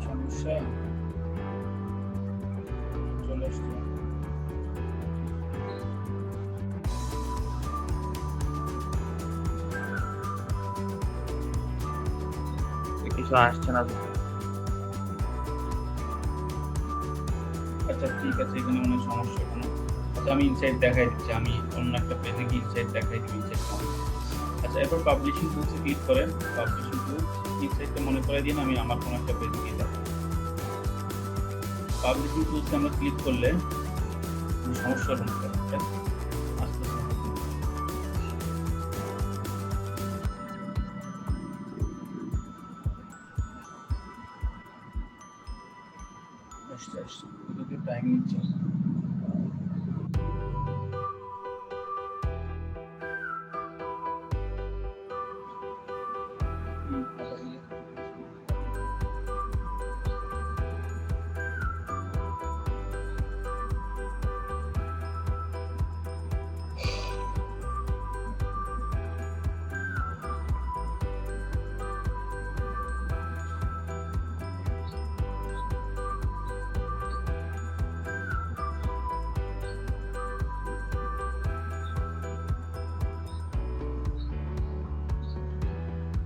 সমস্যা চলে আসছে। কিছু আসছে না। আচ্ছা ঠিক আছে, এখানে মনে হয় সমস্যা কোনো। আচ্ছা আমি ইনসাইড দেখাই দিচ্ছি, আমি অন্য একটা পেজে গিয়ে ইনসাইড দেখাই দিই, ইনসাইড কেমন। আচ্ছা, এরপর পাবলিশিং টুলসে ক্লিক করেন। পাবলিশিং টুলস ইনসাইডটা মনে করে দিন আমি আমার কোনো একটা পেজে গিয়ে দেখাবো। পাবলিশিং টুলসে আমরা ক্লিক করলে সমস্যা হলো না, আস্তে আস্তে। আসছে, যদি টাইম নিচ্ছে। আবার ইয়ে।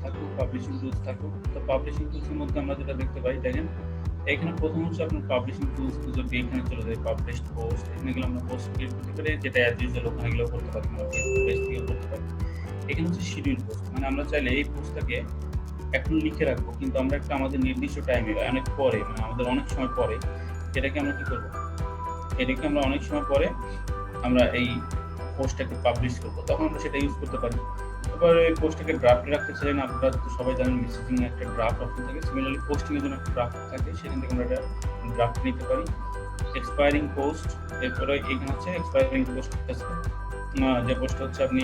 থাকুক পাবলিশিং টুলস থাকুক। তো পাবলিশিং টুলসের মধ্যে আমরা যেটা দেখতে পাই, দেখেন এখানে প্রথম হচ্ছে আপনার পাবলিশিং টুলস, যদি এখানে চলে যায় পাবলিশড পোস্ট, এখানে গেলে আমরা পোস্ট ক্রিয়েট করতে পারি, যেটা অ্যাজ ইউজুয়াল ওখানে গেলেও করতে পারি, আমরা ফেসবুক পেজ থেকে করতে পারি। এখানে হচ্ছে শিডিউল পোস্ট, মানে আমরা চাইলে এই পোস্টটাকে এখন লিখে রাখবো, কিন্তু আমরা একটা আমাদের নির্দিষ্ট টাইমে অনেক পরে, মানে আমাদের অনেক সময় পরে এটাকে আমরা কি করবো, এটাকে আমরা অনেক সময় পরে আমরা এই পোস্টটাকে পাবলিশ করবো, তখন আমরা সেটা ইউজ করতে পারি। এবার এই পোস্টটাকে ড্রাফটে রাখতে চাইলেন, আপনারা তো সবাই জানেন মেসেজিং এ একটা ড্রাফট অপশন থাকে, সিমিলারলি পোস্টিং এর জন্য একটা ড্রাফট থাকে, সেখান থেকে আমরা একটা ড্রাফট নিতে পারি। এক্সপায়ারিং পোস্ট, এরপরে এখানে হচ্ছে এক্সপায়ারিং পোস্ট আছে, যে পোস্ট হচ্ছে আপনি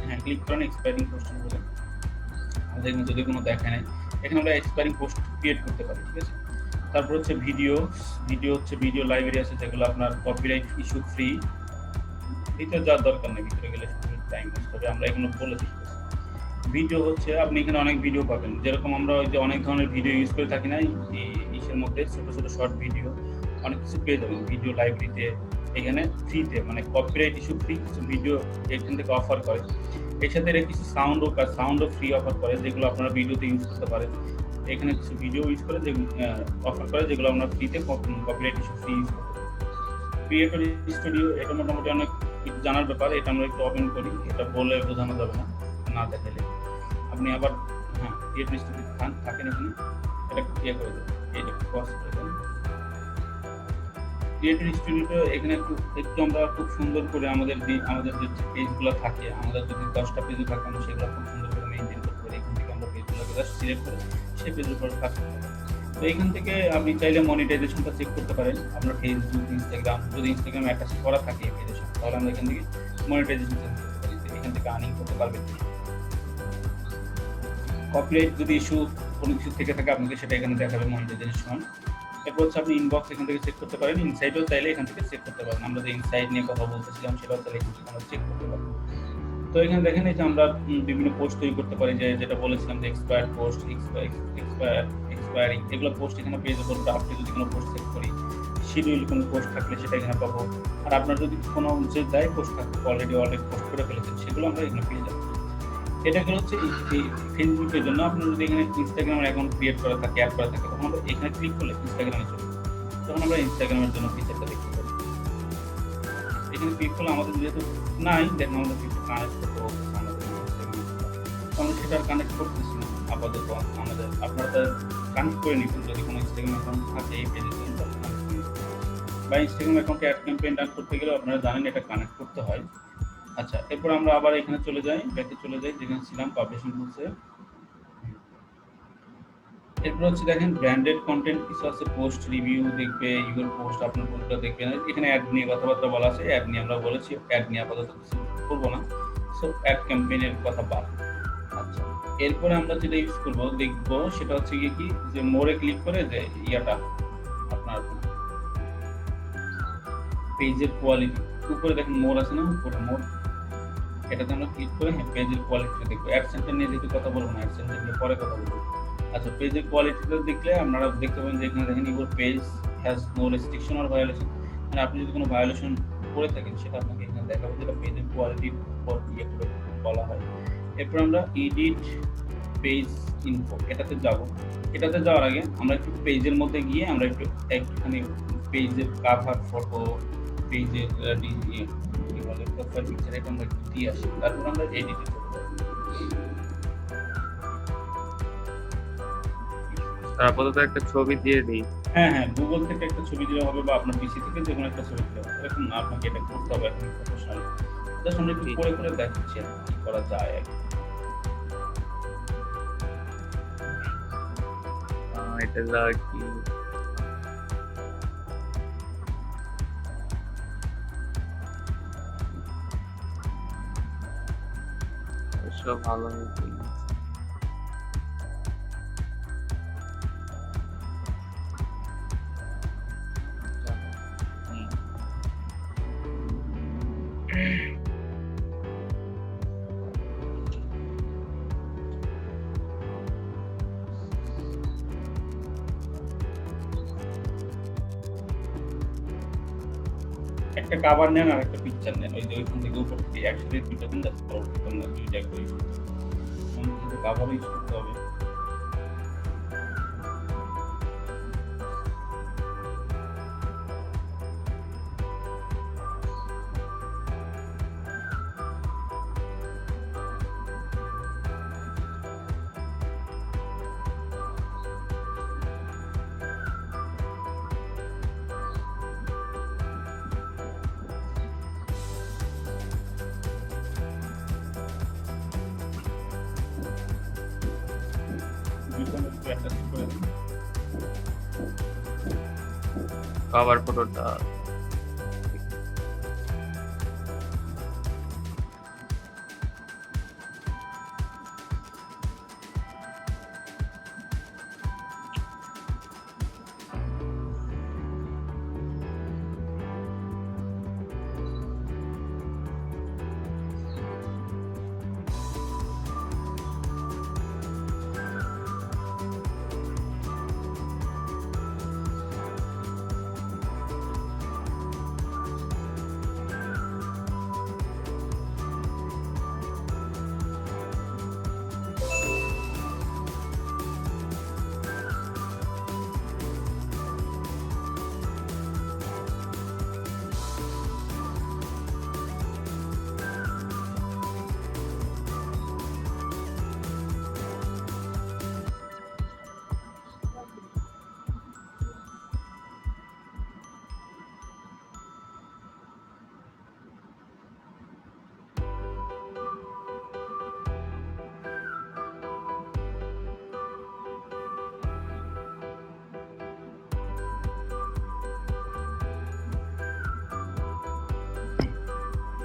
হ্যাঁ ক্লিক করেন এক্সপায়ারিং পোস্ট বলে, আমাদের এখানে যদি কোনো দেখা নেই, এখানে আমরা এক্সপায়ারিং পোস্ট ক্রিয়েট করতে পারি, ঠিক আছে। তারপর হচ্ছে ভিডিও, হচ্ছে ভিডিও লাইব্রেরি আছে যেগুলো আপনার কপিরাইট ইস্যু ফ্রি, ভিতরে যাওয়ার দরকার নেই, ভিতরে গেলে টাইম ওয়েস্ট হবে, আমরা এগুলো বলে দিই। ভিডিও হচ্ছে আপনি এখানে অনেক ভিডিও পাবেন, যেরকম আমরা ওই যে অনেক ধরনের ভিডিও ইউজ করে থাকি না ইসের মধ্যে, ছোট ছোট শর্ট ভিডিও অনেক কিছু পেয়ে যাবেন ভিডিও লাইব্রেরিতে, এখানে ফ্রিতে, মানে কপিরাইট ইস্যু ফ্রি কিছু ভিডিও এখান থেকে অফার করে। এর সাথে এরা কিছু সাউন্ডও ফ্রি অফার করে, যেগুলো আপনারা ভিডিওতে ইউজ করতে পারেন। এখানে কিছু ভিডিও ইউজ করে যেগুলো অফার করে, যেগুলো আমরা ফ্রিতে কপিরাইট ইস্যু ফ্রি ইউজ করতে পারি। ক্রিয়েটর স্টুডিও, এটা মোটামুটি অনেক জানার ব্যাপার, এটা আমরা একটু ওপেন করি, এটা বলে বোঝানো যাবে না না দেখালে। আপনি আবার হ্যাঁ ক্রিয়েটর স্টুডিও থাকেন এখানে, এটা ইয়ে করে দেবেন, এটা ক্রস করে দেন। ক্রিয়েটর স্টুডিওটা এখানে একটু আমরা খুব সুন্দর করে আমাদের যে পেজগুলো থাকে, আমাদের যদি 10টা পেজও থাকে, আমরা সেগুলো খুব সুন্দর করে মেনটেন করতে পারি। এখান থেকে আমরা পেজগুলোকে জাস্ট সিলেক্ট করে সেই পেজের উপর কাজ করতে পারি। তো এখান থেকে আপনি চাইলে মনিটাইজেশনটা চেক করতে পারেন, আপনার ফেসবুক, ইনস্টাগ্রাম, যদি ইনস্টাগ্রাম অ্যাটাচ করা থাকে পেজের সাথে, তাহলে আমরা এখান থেকে মনিটাইজেশন চেক করতে পারি, এখান থেকে আর্নিং করতে পারবেন। কপিরাইট যদি ইস্যু কোনো কিছু থেকে থাকে আপনাকে সেটা এখানে দেখাবে মনিটাইজেশন। এরপর হচ্ছে আপনি ইনবক্স এখান থেকে চেক করতে পারেন, ইনসাইডও চাইলে এখান থেকে চেক করতে পারেন, আমরা যে ইনসাইড নিয়ে কথা বলতেছিলাম সেটাও চাইলে এখান থেকে আমরা চেক করতে পারবো। তো এখানে দেখেন এই যে আমরা বিভিন্ন পোস্ট তৈরি করতে পারি, যেটা বলেছিলাম যে এক্সপায়ার্ড পোস্ট, এক্সপায়ারিং, এগুলো পোস্ট এখানে পেয়ে যাবো। ড্রাফটে যদি কোনো পোস্ট সেট করি, শিডিউল কোনো পোস্ট থাকলে সেটা এখানে পাবো। আর আপনার যদি কোনো যে যাই পোস্ট থাকে অলরেডি পোস্ট করে ফেলেছেন, সেগুলো আমরা এখানে পেয়ে যাবো। এটা হচ্ছে ফেসবুকের জন্য। আপনার যদি এখানে ইনস্টাগ্রামের অ্যাকাউন্ট ক্রিয়েট করা থাকে, অ্যাড করা থাকে, তখন আমরা এখানে ক্লিক করলে ইনস্টাগ্রামে চলে যাবে, তখন আমরা ইনস্টাগ্রামের জন্য ফিচারটা দেখতে পাবো। এখানে ক্লিক করলে আমাদের যেহেতু নাই, দেখেন আমাদের কিছু কানেক্ট করতে হবে, আমরা সেটা কানেক্ট করতেছি না আপাতত। আমাদের আপনারা কানেক্ট করে নিবেন, যদি কোনো ইনস্টাগ্রাম অ্যাকাউন্ট থাকে এই পেজের জন্য, বা ইনস্টাগ্রাম অ্যাকাউন্টে অ্যাড ক্যাম্পেইন রান করতে গেলে আপনারা জানেন এটা কানেক্ট করতে হয়। আচ্ছা, এরপর আমরা আবার এখানে চলে যাই, ব্যাকে চলে যাই যেখানে ছিলাম পাবলিশিং টুলসে। এরপর হচ্ছে দেখেন ব্র্যান্ডেড কন্টেন্ট কিছু আছে, পোস্ট রিভিউ দেখবে, ইউর পোস্ট, আপনার পোস্টটা দেখবে না। এখানে অ্যাড নিয়ে কথাবার্তা বলা আছে, অ্যাড নিয়ে আমরা বলেছি, অ্যাড নিয়ে আপাতত কিছু করবো না, সো অ্যাড ক্যাম্পেইনের কথা বাদ। আচ্ছা, এরপরে আমরা যেটা ইউজ করবো দেখবো সেটা হচ্ছে গিয়ে কি, যে মোড়ে ক্লিক করে যে ইয়াটা আপনার পেজের কোয়ালিটি, উপরে দেখেন মোড় আছে না, উপরে মোড়, এটাতে আমরা ক্লিক করে হ্যাঁ পেজের কোয়ালিটি দেখবো। অ্যাড সেন্টার নিয়ে যেহেতু কথা বলবো না, অ্যাড সেন্টার নিয়ে পরে কথা বলবো। আচ্ছা, পেজের কোয়ালিটিটা দেখলে আপনারা দেখতে পাবেন যে এখানে দেখেন your page has no restriction or violation, মানে আপনি যদি কোনো ভায়োলেশন করে থাকেন সেটা আপনাকে এখানে দেখাবে, যেটা পেজের কোয়ালিটির উপর ইয়ে করে বলা হয়। এরপর আমরা এডিট পেজ ইনফো, এটাতে যাব। এটাতে যাওয়ার আগে আমরা একটু পেজের মধ্যে গিয়ে আমরা একটুখানি পেজের কাভার ফটো, পেজের প্রোফাইল পিকচার এটা আমরা একটু দিয়ে আসি, তারপর আমরা এডিটে চলে যাব। আপাতত একটা ছবি দিয়ে দিই। হ্যাঁ, গুগল থেকে একটা ছবি দিলে হবে, বা আপনার পিসি থেকে যে কোনো একটা ছবি দিলে হবে, এরকম না আপনাকে এটা করতে হবে এখন প্রফেশনালি। জাস্ট আমরা একটু করে দেখাচ্ছি আর কি করা যায় আর কি। এটা যা কি অবশ্য ভালো হয়েছে। হুম। একটা কভার নেন আর একটা পিকচার নেন, ওই যে ওইখান থেকে উপর থেকে একসাথে দুইটা দিন যাচ্ছে তোমরা দুইটা করি কিন্তু কভার ইউজ করতে হবে। দুইটা একটু অ্যাটাচ করে দিন। কভার ফটোটা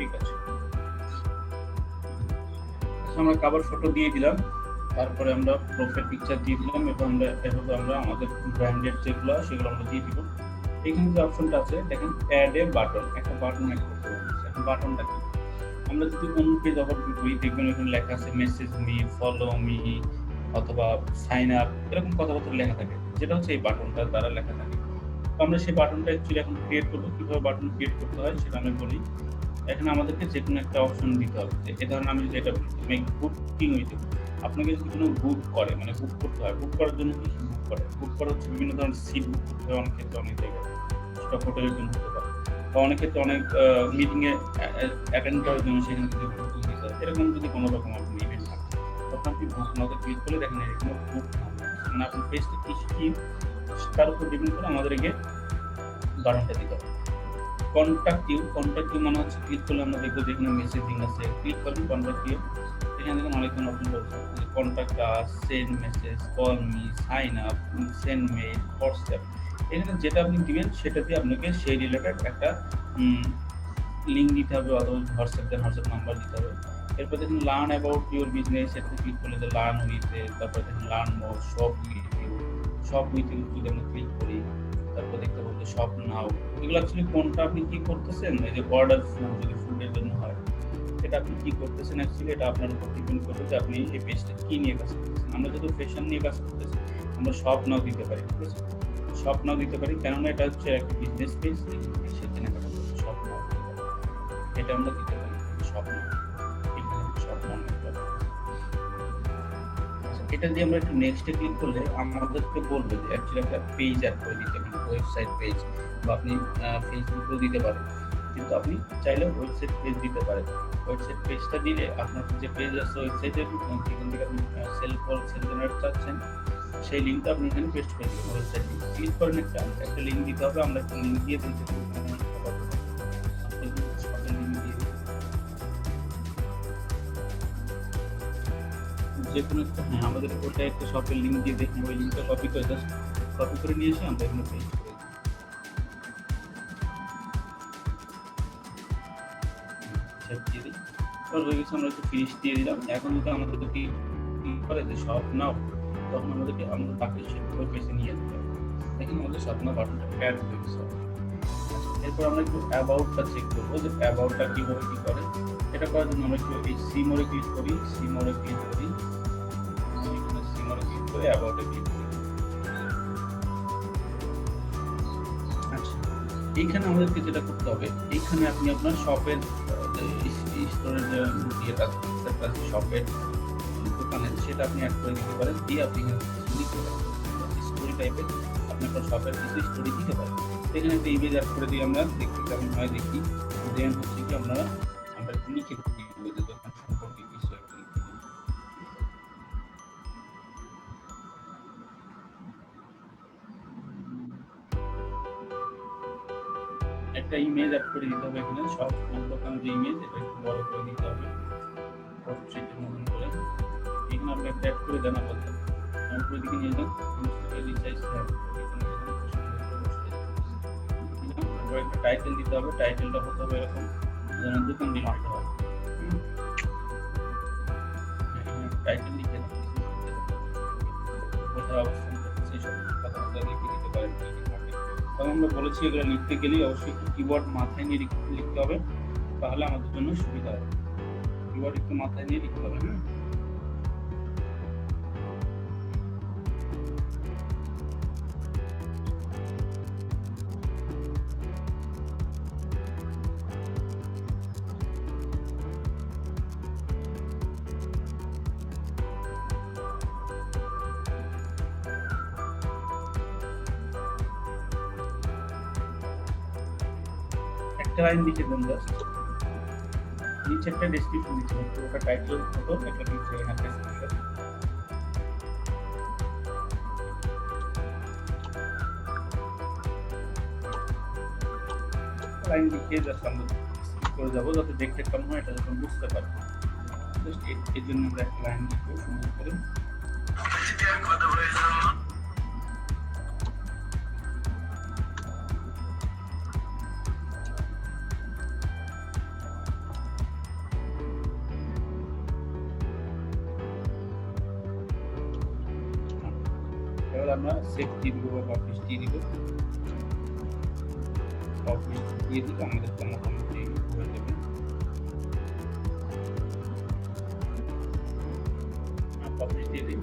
ঠিক আছে, আমরা কভার ফটো দিয়ে দিলাম, তারপরে আমরা প্রোফাইল পিকচার দিয়ে দিলাম এবং এভাবে আমরা আমাদের ব্র্যান্ডেড যেগুলো সেগুলো আমরা দিয়ে দিব। এখানে যে অপশনটা আছে দেখেন অ্যাড এ বাটন, একটা বাটন অ্যাড করতে হবে। এখন বাটনটা কি, আমরা যদি অন্য পেজ ওপেন করি দেখবেন এখানে লেখা আছে মেসেজ মি, ফলো মি অথবা সাইন আপ, এরকম কথাবার্তা লেখা থাকে, যেটা হচ্ছে এই বাটনটার দ্বারা লেখা থাকে। তো আমরা সেই বাটনটা অ্যাকচুয়ালি এখন ক্রিয়েট করবো। কিভাবে বাটন ক্রিয়েট করতে হয় সেটা আমি বলি। এখানে আমাদেরকে যে কোনো একটা অপশন দিতে হবে। যে ধরনের আমি যেটা মেক বুকিং হইতে, আপনাকে যদি কোনো বুক করে মানে বুক করতে হয়, বুক করার জন্য কি বুক করে, বুক করা হচ্ছে বিভিন্ন ধরনের সিট বুক করতে হয় অনেক ক্ষেত্রে, অনেক জায়গায় সেটা হোটেলের জন্য হতে পারে, বা অনেক ক্ষেত্রে অনেক মিটিংয়ে অ্যাটেন্ড করার জন্য সেখানে যদি বুকিং দিতে হয়। এরকম যদি কোনো রকম আপনি ইভেন্ট থাকে তখন আপনি বুক নাওতে ক্লিক করলে দেখেন এরকম বুক মানে আপনার পেজটা কি স্কিম তার উপর ডিপেন্ড করে আমাদেরকে বাটনটা দিতে হবে। কন্ট্যাক্ট ইউ মানে হচ্ছে ক্লিক করলে আমরা দেখবো যেখানে মেসেজিং আছে, ক্লিক করবেন কন্ট্যাক্ট ইউ, এখানে দেখুন অনেকজন অপশন রয়েছে, contact us, send message, call me, sign up, send mail, WhatsApp. এখানে যেটা আপনি দিবেন সেটা দিয়ে আপনাকে সেই রিলেটেড একটা লিঙ্ক দিতে হবে অথবা হোয়াটসঅ্যাপ নাম্বার দিতে হবে। এরপর দেখুন লার্ন অ্যাবাউট ইউর বিজনেস, এটাতে ক্লিক করলে যে লার্ন উইথ, তারপর দেখুন learn more, shop with you যদি আমরা ক্লিক করি, তারপর দেখতে পাবো যে শপ নাও। এগুলো অ্যাকচুয়ালি কোনটা আপনি কি করতেছেন, এই যে অর্ডার ফুড যদি ফুডের জন্য হয় এটা আপনি কি করতেছেন, অ্যাকচুয়ালি এটা আপনার উপর ডিপেন্ড করবে যে আপনি এই পেজটা কি নিয়ে কাজ করতেছেন। আমরা যদি ফ্যাশন নিয়ে কাজ করতেছি আমরা শপ নাও দিতে পারি, ঠিক আছে, শপ নাও দিতে পারি, কেননা এটা হচ্ছে একটা বিজনেস পেজ, সেখানে শপ নাও এটা আমরা দিতে পারি, শপ নাও, এখানে শপ নাও। এটা দিয়ে আমরা একটু নেক্সটে ক্লিক করলে আমাদেরকে বলবে যে অ্যাকচুয়ালি একটা পেজ অ্যাড করে দিতে, মানে ওয়েবসাইট পেজ, বা আপনি ফেসবুকেও দিতে পারেন, কিন্তু আপনি চাইলে ওয়েবসাইট পেজ দিতে পারেন। ওয়েবসাইট পেজটা দিলে আপনার যে পেজ আছে ওয়েবসাইটের যেখান থেকে আপনি সেল জেনারেট চাচ্ছেন সেই লিঙ্কটা আপনি এখানে পেস্ট করে দেবেন। ওয়েবসাইট ক্লিক করেন, একটা লিঙ্ক দিতে হবে, আমরা একটা লিঙ্ক দিয়ে দিতে যে কোনো একটা, হ্যাঁ আমাদের ওটা একটা শপের লিঙ্ক দিয়ে দেখুন, ওই লিঙ্কটা কপি করে নিয়ে এসে আমরা এখানে পেস্ট করে দিই। হয়ে গেছে, আমরা একটু ফিনিশ দিয়ে দিলাম। এখন যদি আমাদের কি করে যে শপ নাও, তখন আমাদেরকে আমরা তাকে ওই পেজে নিয়ে যেতে হবে। দেখুন আমাদের শপ নাও বাটনটা অ্যাড হয়ে গেছে। এরপর আমরা একটু অ্যাবাউটটা চেক করবো যে অ্যাবাউটটা কিভাবে কি করে। এটা করার জন্য আমরা একটু এই সি মোড়ে ক্লিক করি, সি মোড়ে ক্লিক করি, এখানে সি মোড়ে ক্লিক করে অ্যাবাউটে ক্লিক করি। আচ্ছা, এইখানে আমাদেরকে যেটা করতে হবে, এইখানে আপনি আপনার শপের স্টোরের যে ইয়েটা আছে, শপের দোকানে, সেটা আপনি অ্যাড করে দিতে পারেন। দিয়ে আপনি লিখতে পারেন স্টোরি টাইপের, আপনি আপনার শপের কিছু স্টোরি দিতে পারেন। এখানে একটা ইমেজ অ্যাড করে দিয়ে আমরা দেখতে কেমন হয় দেখি। দেন হচ্ছে কি আমরা একটু লিখে দিই যে দোকান সম্পর্কে কিছু একটা লিখে দিই। একটা ইমেজ অ্যাড করে দিতে হবে এখানে, সব দোকানের যে ইমেজ, এটা একটু বড় করে দিতে হবে পোর্ট্রেটের মতন করে। এখানে আপনি একটা অ্যাড করে দেন, আপাতত উপরের দিকে নিয়ে যান, সমস্তকে রিসাইজ করে একটা টাইটেল দিতে হবে। টাইটেলটা হতে হবে এরকম যেন দোকান রিলেটেড হয়। টাইটেল লিখে কোথায় অবস্থান করছে সেই সব কথাবার্তা লিখে দিতে পারেন। তখন আমরা বলেছি এগুলো লিখতে গেলেই অবশ্যই একটু কিবোর্ড মাথায় নিয়ে লিখতে হবে, তাহলে আমাদের জন্য সুবিধা হবে। কিবোর্ড একটু মাথায় নিয়ে লিখতে হবে। একটা লাইন লিখে দেন, জাস্ট নিচে একটা ডেসক্রিপশন দিতে হবে। ওটা টাইটেল হতো, একটা নিচে এখানে ডেসক্রিপশন। লাইন লিখে জাস্ট আমরা করে যাবো, যাতে দেখতে কেমন হয় এটা যখন বুঝতে পারবো। জাস্ট এর জন্য আমরা একটা লাইন লিখবো সুন্দর করে। এবার আমরা সেভ দিয়ে দিব বা পাবলিশ দিয়ে দিব। পাবলিশ দিয়ে দিলে আমাদের তো মোটামুটি হয়ে যাবে। পাবলিশ দিয়ে দিব।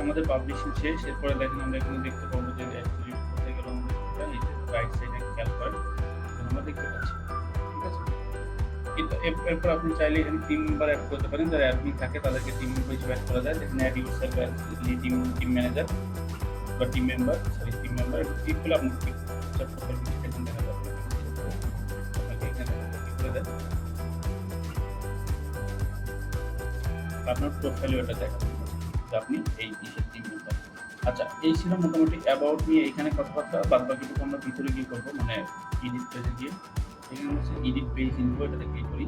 আমাদের পাবলিশিং শেষ। এরপরে দেখেন আমরা এখানে দেখতে পাবো যে অ্যাকচুয়ালি কোথায় গেল আমাদের এই যে রাইট সাইডে খেয়াল করেন আমরা দেখতে পাচ্ছি। ঠিক আছে, কিন্তু এরপর আপনি চাইলে এখানে টিম মেম্বার অ্যাড করতে পারেন। যারা অ্যাডমিন থাকে তাদেরকে টিম মেম্বার হিসেবে অ্যাড করা যায়। যেখানে add yourself as team manager বা টিম মেম্বার ক্লিক করলে আপনি প্রোফাইল পিকচার এখানে দেখা যাবে। আপনাকে এখানে ক্লিক করে দেন, আপনার প্রোফাইলে এটা দেখা যে আপনি এই টিম মেম্বার। আচ্ছা, এই ছিল মোটামুটি অ্যাবাউট নিয়ে এখানে কথাবার্তা। বাদ বাকিটুকু আমরা ভিতরে গিয়ে করবো, মানে এডিট পেজে গিয়ে। এখানে হচ্ছে এডিট পেজ ইনফো, এটাতে ক্লিক করি।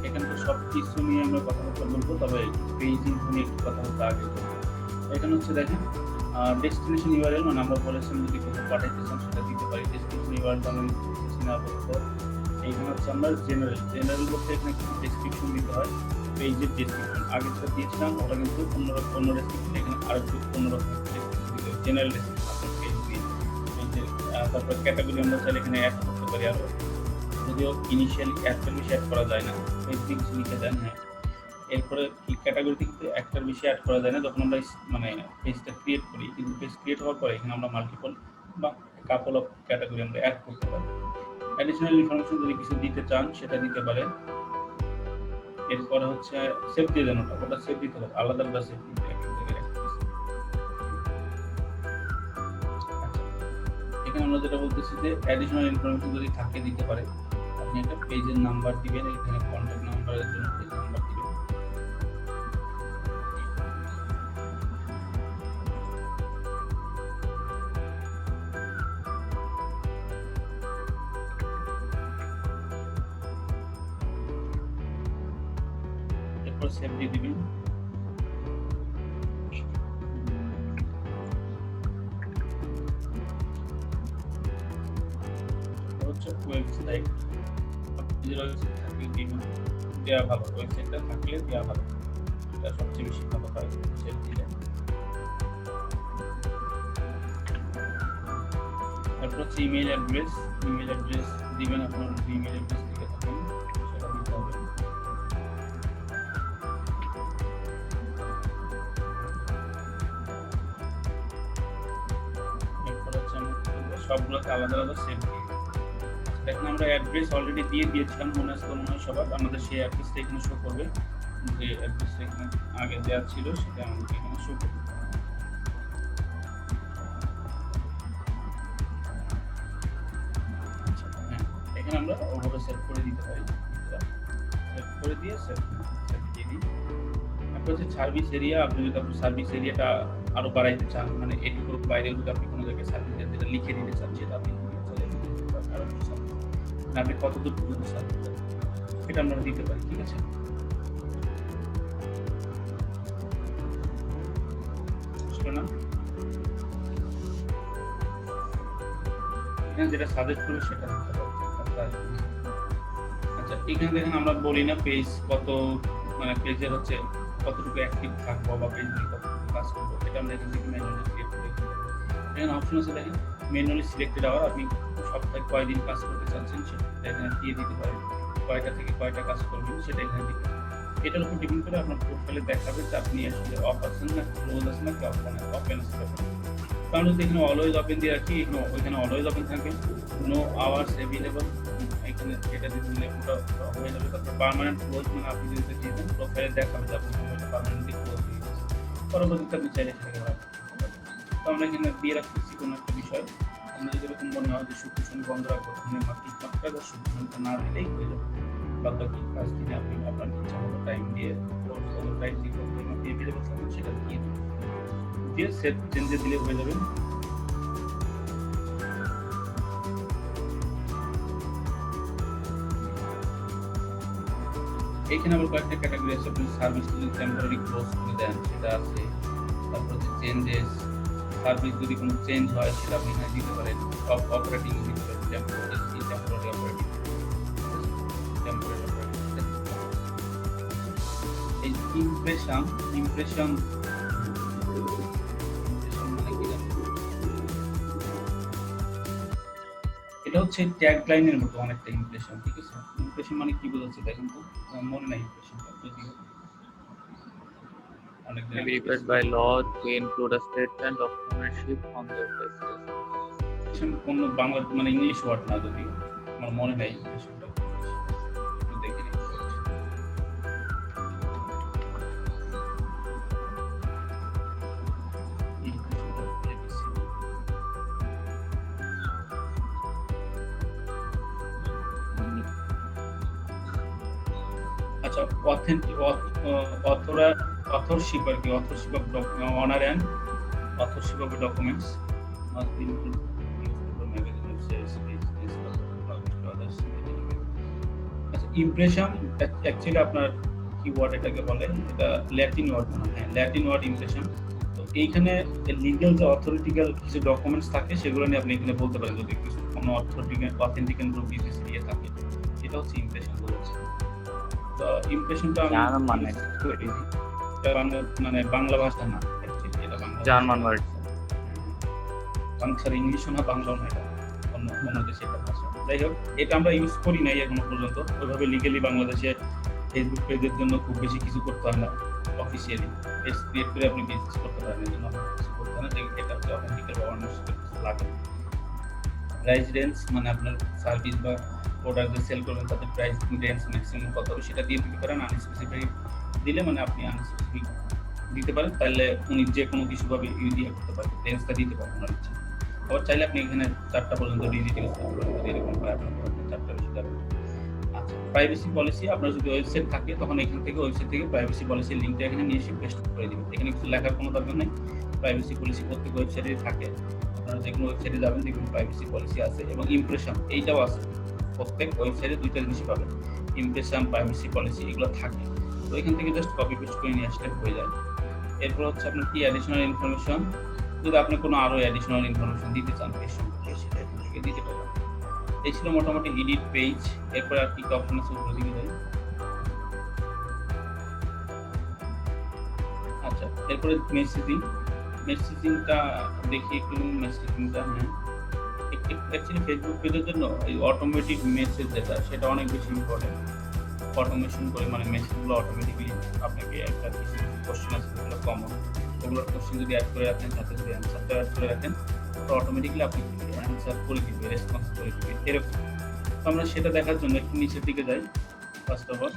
এখানে তো সব কিছু নিয়ে আমরা কথাবার্তা বলবো, তবে পেজ ইনফো নিয়ে একটু কথাবার্তা আগে বলবো। এখানে হচ্ছে দেখেন ডেস্টিনেশন ইউআরএল, মানে আমরা বলেছিলাম যদি কোথাও পাঠাইতে চান সেটা দিতে পারি। ডেস্টিনেশন ইউআরএল আমি দিচ্ছি না আপাতত। এইখানে হচ্ছে আমরা জেনারেল বলতে এখানে কিছু ডেসক্রিপশন দিতে হয়। পেজের ডেসক্রিপশন আগে যেটা দিয়েছিলাম ওটা কিন্তু অন্য ডেসক্রিপশন, এখানে আরেকটু অন্যরকম ডেসক্রিপশন দিতে হয়। জেনারেল ডেসক্রিপশন আপনার পেজ দিয়ে তারপর ক্যাটাগরি আমরা চাইলে এখানে অ্যাড করতে পারি আরও, যদিও ইনিশিয়ালি একটার বেশি অ্যাড করা যায় না। পেজ কিছু লিখে দেন। হ্যাঁ, এরপরে ক্যাটাগরিতে কিন্তু একটার বেশি অ্যাড করা যায় না যখন আমরা মানে পেজটা ক্রিয়েট করি। কিন্তু পেজ ক্রিয়েট হওয়ার পরে এখানে আমরা মাল্টিপল বা কাপল অফ ক্যাটাগরি আমরা অ্যাড করতে পারি। অ্যাডিশনাল ইনফরমেশন যদি কিছু দিতে চান সেটা দিতে পারেন। এরপরে হচ্ছে সেভ দিয়ে দেন, ওটা সেভ দিতে হবে, আলাদা আলাদা সেভ দিতে হবে। এখানে আমরা যেটা বলতেছি যে অ্যাডিশনাল ইনফরমেশন যদি থাকে দিতে পারে। আপনি একটা পেজের নাম্বার দিবেন, এখানে কন্ট্যাক্ট নাম্বারের জন্য পেজ নাম্বার দিবেন। এরপর সেভ দিয়ে দিবেন। হচ্ছে ওয়েবসাইট, ওয়েবসাইট থাকলে দেওয়া ভালো, ওয়েবসাইটটা থাকলে দেওয়া ভালো, এটা সবচেয়ে বেশি ভালো হয় সেভ দিলে। তারপর হচ্ছে ইমেল অ্যাড্রেস দিবেন, আপনার ইমেল অ্যাড্রেস লিখে থাকেন সেটা দিতে হবে। এরপর হচ্ছে আমরা সবগুলোকে আলাদা আলাদা সেভ দিই। দেখুন আমরা অ্যাড্রেস অলরেডি দিয়ে দিয়েছিলাম, মনে আছে সবার, আমাদের সেই অ্যাড্রেসটা এখানে শো করবে, যে অ্যাড্রেসটা এখানে আগে দেওয়া ছিল সেটা আমাদের এখানে শো করবে। এখানে আমরা ওভাবে সেভ করে দিতে পারি, সেভ করে দিয়ে সেভ দিয়ে দিই। তারপর হচ্ছে সার্ভিস এরিয়া, আপনি যদি আপনার সার্ভিস এরিয়াটা আরো বাড়াইতে চান, মানে এটুকুর বাইরে যদি আপনি কোনো জায়গায় সার্ভিস এরিয়া লিখে দিতে চান, সেটা আপনি আপনি কতদূর পর্যন্ত সার্ভিস এটা আমরা দিতে পারি, ঠিক আছে। না এখানে যেটা সাজেস্ট করবে সেটা দিতে পারি। আচ্ছা এখানে দেখেন আমরা বলি না পেজ কত, মানে পেজের হচ্ছে কতটুকু অ্যাক্টিভ থাকবো বা পেজ নিয়ে কতটুকু কাজ করবো, এটা আমরা এখান থেকে ম্যানুয়ালি সিলেক্ট করে দিতে পারি। এখানে অপশন আছে দেখেন ম্যানুয়ালি সিলেক্টেড আওয়ার, আপনি সপ্তাহে কয়দিন কাজ করতে চাচ্ছেন সেটা এখানে দিয়ে দিতে পারেন, কয়টা থেকে কয়টা কাজ করবেন সেটা এখানে দিতে পারেন। এটার উপর ডিপেন্ড করে আপনার প্রোফাইলে দেখাবে যে আপনি আসলে অফ আছেন না ক্লোজ আছেন না কি ওপেন আছে। কারণ যদি এখানে অলওয়েজ ওপেন দিয়ে রাখি, ওইখানে অলওয়েজ ওপেন থাকে, নো আওয়ার্স অ্যাভেলেবল, এখানে এটা দিয়ে দিলে ওটা হয়ে যাবে। তারপর পার্মানেন্ট ক্লোজ, মানে আপনি যদি দিয়ে দেন প্রোফাইলে দেখাবে যে আপনি পার্মানেন্টলি ক্লোজ হয়ে গেছে, পরবর্তীতে আপনি চাইলে সেটাকে রাখতে পারেন। তো আমরা এখানে দিয়ে রাখতেছি কোনো একটা বিষয়, আমরা যদি এরকম মনে হয় যে শুক্র শনি বন্ধ রাখবো, তাহলে মাত্র শুক্র শনিটা না দিলেই হয়ে যাবে। বাদ বাকি কাজ দিনে আপনি আপনার ইচ্ছা মতো টাইম দিয়ে টাইম দিয়ে অ্যাভেলেবল থাকবেন সেটা দিয়ে দিয়ে সেট চেঞ্জে দিলে হয়ে যাবে। এখানে আবার কয়েকটা ক্যাটাগরি আছে, আপনি সার্ভিস যদি টেম্পোরারি ক্লোজ করে দেন সেটা আছে, তারপর হচ্ছে চেঞ্জেস, সার্ভিস যদি কোনো চেঞ্জ হয় সেটা আপনি এখানে দিতে পারেন, অপারেটিং দিতে পারেন, টেম্পোরারি অপারেটিং, এই ইমপ্রেশন এটা হচ্ছে ট্যাগ লাইনের মতো অনেকটা ইমপ্রেশন, ঠিক আছে। ইমপ্রেশন মানে কি বোঝাচ্ছে দেখেন তো, মনে নাই ইমপ্রেশনটা যদিও অনেক Required by law to include a statement of ownership on their basis. কোন বাংলা মানে ইংলিশ ওয়ার্ড না, যদিও আমার মনে নাই ইমপ্রেশনটা দেখে নিই। আচ্ছা authorship আর কি, authorship of honor and authorship of documents must be included magazine says আচ্ছা ইমপ্রেশন অ্যাকচুয়ালি আপনার কি ওয়ার্ড এটাকে বলে, এটা ল্যাটিন ওয়ার্ড না, হ্যাঁ ল্যাটিন ওয়ার্ড ইমপ্রেশন। তো এইখানে লিগ্যাল যে অথরিটিক্যাল কিছু ডকুমেন্টস থাকে সেগুলো নিয়ে আপনি এখানে বলতে পারেন, যদি কিছু কোনো অথেন্টিক্যাল বিজনেস দিয়ে থাকে, এটা হচ্ছে ইমপ্রেশন বলেছে। তো ইমপ্রেশনটা মানে বাংলা ভাষা না, এটা জার্মান ওয়ার্ড, বাংলা ইংলিশও না বাংলাও না, এটা অন্য দেশে একটা ভাষা। যাই হোক এটা আমরা ইউজ করি নাই এখনো পর্যন্ত ওইভাবে লিগালি। বাংলাদেশে ফেসবুক পেজের জন্য খুব বেশি কিছু করতে হয় না, অফিসিয়ালি পেজ ক্রিয়েট করে আপনি বিজনেস করতে পারেন, এই জন্য কিছু করতে হয় না, এটা হচ্ছে অথেন্টিক্যাল বা অনার্সিপ লাগে। রেসিডেন্স মানে আপনার সার্ভিস বা প্রোডাক্ট যে সেল করবেন তাদের প্রাইস রেঞ্জ ম্যাক্সিমাম কত হবে সেটা দিয়ে দিতে পারেন। আনস্পেসিফিক দিলে মানে আপনি আনস্পেসিফিক দিতে পারেন, তাহলে উনি যে কোনো কিছুভাবে ইউজ করতে পারেন, রেঞ্জটা দিতে পারেন ওনার ইচ্ছা। আবার চাইলে আপনি এখানে 4টা পর্যন্ত ডিজিটাল এরকম হয়, আপনার 4টা বেশি যাবে। আচ্ছা প্রাইভেসি পলিসি, আপনার যদি ওয়েবসাইট থাকে তখন এখান থেকে ওয়েবসাইট থেকে প্রাইভেসি পলিসির লিঙ্কটা এখানে নিয়ে এসে পেস্ট করে দিবেন। এখানে কিছু লেখার কোনো দরকার নেই, প্রাইভেসি পলিসি প্রত্যেক ওয়েবসাইটে থাকে, আপনারা যে কোনো ওয়েবসাইটে যাবেন দেখবেন প্রাইভেসি পলিসি আছে। এবং ইমপ্রেশন এইটাও আছে, প্রত্যেক ওয়েবসাইটে 2টা জিনিসই পাবেন, ইমপ্রেশন প্রাইভেসি পলিসি এগুলো থাকে। তো এখান থেকে জাস্ট কপি পেস্ট করে নিয়ে আসলে হয়ে যায়। এরপর হচ্ছে আপনার কি অ্যাডিশনাল ইনফরমেশন, যদি আপনি কোনো আরো অ্যাডিশনাল ইনফরমেশন দিতে চান পেজ সম্পর্কে সেটা এখান থেকে দিতে পারেন। এই ছিল মোটামুটি এডিট পেজ। এরপর আর কি অপশন আছে উপরে দিকে যাই। আচ্ছা, এরপরে মেসেজিংটা দেখি একটু। মেসেজিংটা হ্যাঁ, অ্যাকচুয়ালি ফেসবুক পেজের জন্য এই অটোমেটিক মেসেজ যেটা সেটা অনেক বেশি ইম্পর্টেন্ট। অটোমেশন করে মানে মেসেজগুলো অটোমেটিকলি আপনাকে একটা কিছু কোশ্চেন আছে যেগুলো কমন, ওগুলোর কোশ্চেন যদি অ্যাড করে রাখেন, সাথে যদি অ্যান্সারটা অ্যাড করে রাখেন, তো অটোমেটিকলি আপনি অ্যান্সার করে দিবে, রেসপন্স করে দিবে এরকম। তো আমরা সেটা দেখার জন্য একটু নিচের দিকে যাই। ফার্স্ট অফ অল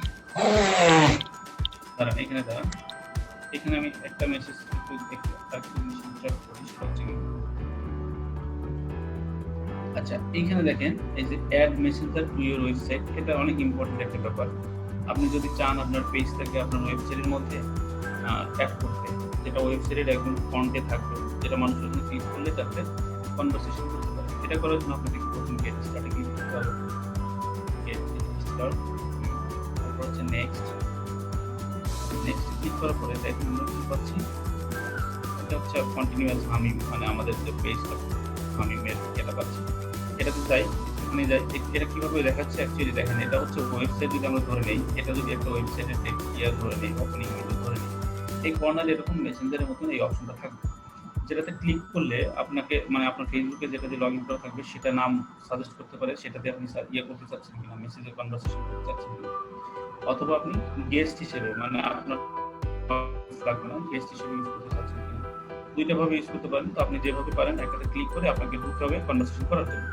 দাঁড়ান, এখানে দাঁড়ান, এখানে আমি একটা মেসেজ একটু দেখতে করি, সেটা হচ্ছে কি, আচ্ছা এইখানে দেখেন এই যে add messenger to your website, এটা অনেক ইম্পর্টেন্ট একটা ব্যাপার। আপনি যদি চান আপনার পেজটাকে আপনার ওয়েবসাইটের মধ্যে অ্যাড করতে, যেটা ওয়েবসাইটের একদম ফ্রন্টে থাকবে, যেটা মানুষ ওখানে ক্লিক করলে তাতে কনভারসেশন করতে পারে। এটা করার জন্য আপনাকে প্রথম গেট স্টার্টে ক্লিক করতে হবে। গেট স্টার্ট, তারপর হচ্ছে নেক্সট ক্লিক করার পরে দেখেন আমরা কি পাচ্ছি, এটা হচ্ছে কন্টিনিউয়াস হামিং, মানে আমাদের যে পেজটা হামিংয়ের এটা পাচ্ছি। এটাতে যাই, এখানে যাই, এটা কিভাবে দেখাচ্ছে অ্যাকচুয়ালি দেখেন, এটা হচ্ছে ওয়েবসাইট যদি আমরা ধরে নেই, এটা যদি একটা ওয়েবসাইটের ইয়ার ধরে নেই, ওপেনিং ইমেজ ধরে নেই, এই কর্নারে এরকম মেসেঞ্জারের মতন এই অপশনটা থাকবে, যেটাতে ক্লিক করলে আপনাকে মানে আপনার ফেসবুকে যেটা দিয়ে লগ ইন করা থাকবে সেটা নাম সাজেস্ট করতে পারে, সেটাতে আপনি ইয়ে করতে চাচ্ছেন কিনা, মেসেজে কনভারসেশন করতে চাচ্ছেন কিনা, অথবা আপনি গেস্ট হিসেবে মানে আপনার লাগবে না, গেস্ট হিসেবে ইউজ করতে চাচ্ছেন কিনা, দুইটা ভাবে ইউজ করতে পারেন। তো আপনি যেভাবে পারেন একটাতে ক্লিক করে আপনাকে ঢুকতে হবে কনভারসেশন করার জন্য।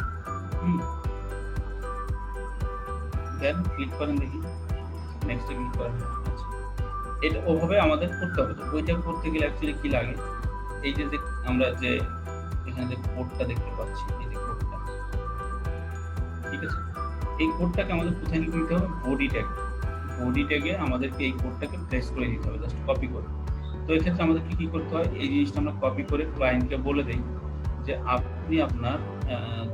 দেন ক্লিক করেন, দেখি নেক্সটে ক্লিক করেন। আচ্ছা, এটা ওভাবে আমাদের করতে হবে। তো ওইটা করতে গেলে অ্যাকচুয়ালি কি লাগে, এই যে আমরা যে এখানে যে কোডটা দেখতে পাচ্ছি, এই যে কোডটা, ঠিক আছে, এই কোডটাকে আমাদের কোথায় নিতে হবে, বডি ট্যাগে আমাদেরকে এই কোডটাকে প্রেস করে দিতে হবে, জাস্ট কপি করে। তো এই ক্ষেত্রে আমাদের কি করতে হয়, এই জিনিসটা আমরা কপি করে ক্লায়েন্টকে বলে দেই যে আপনি আপনার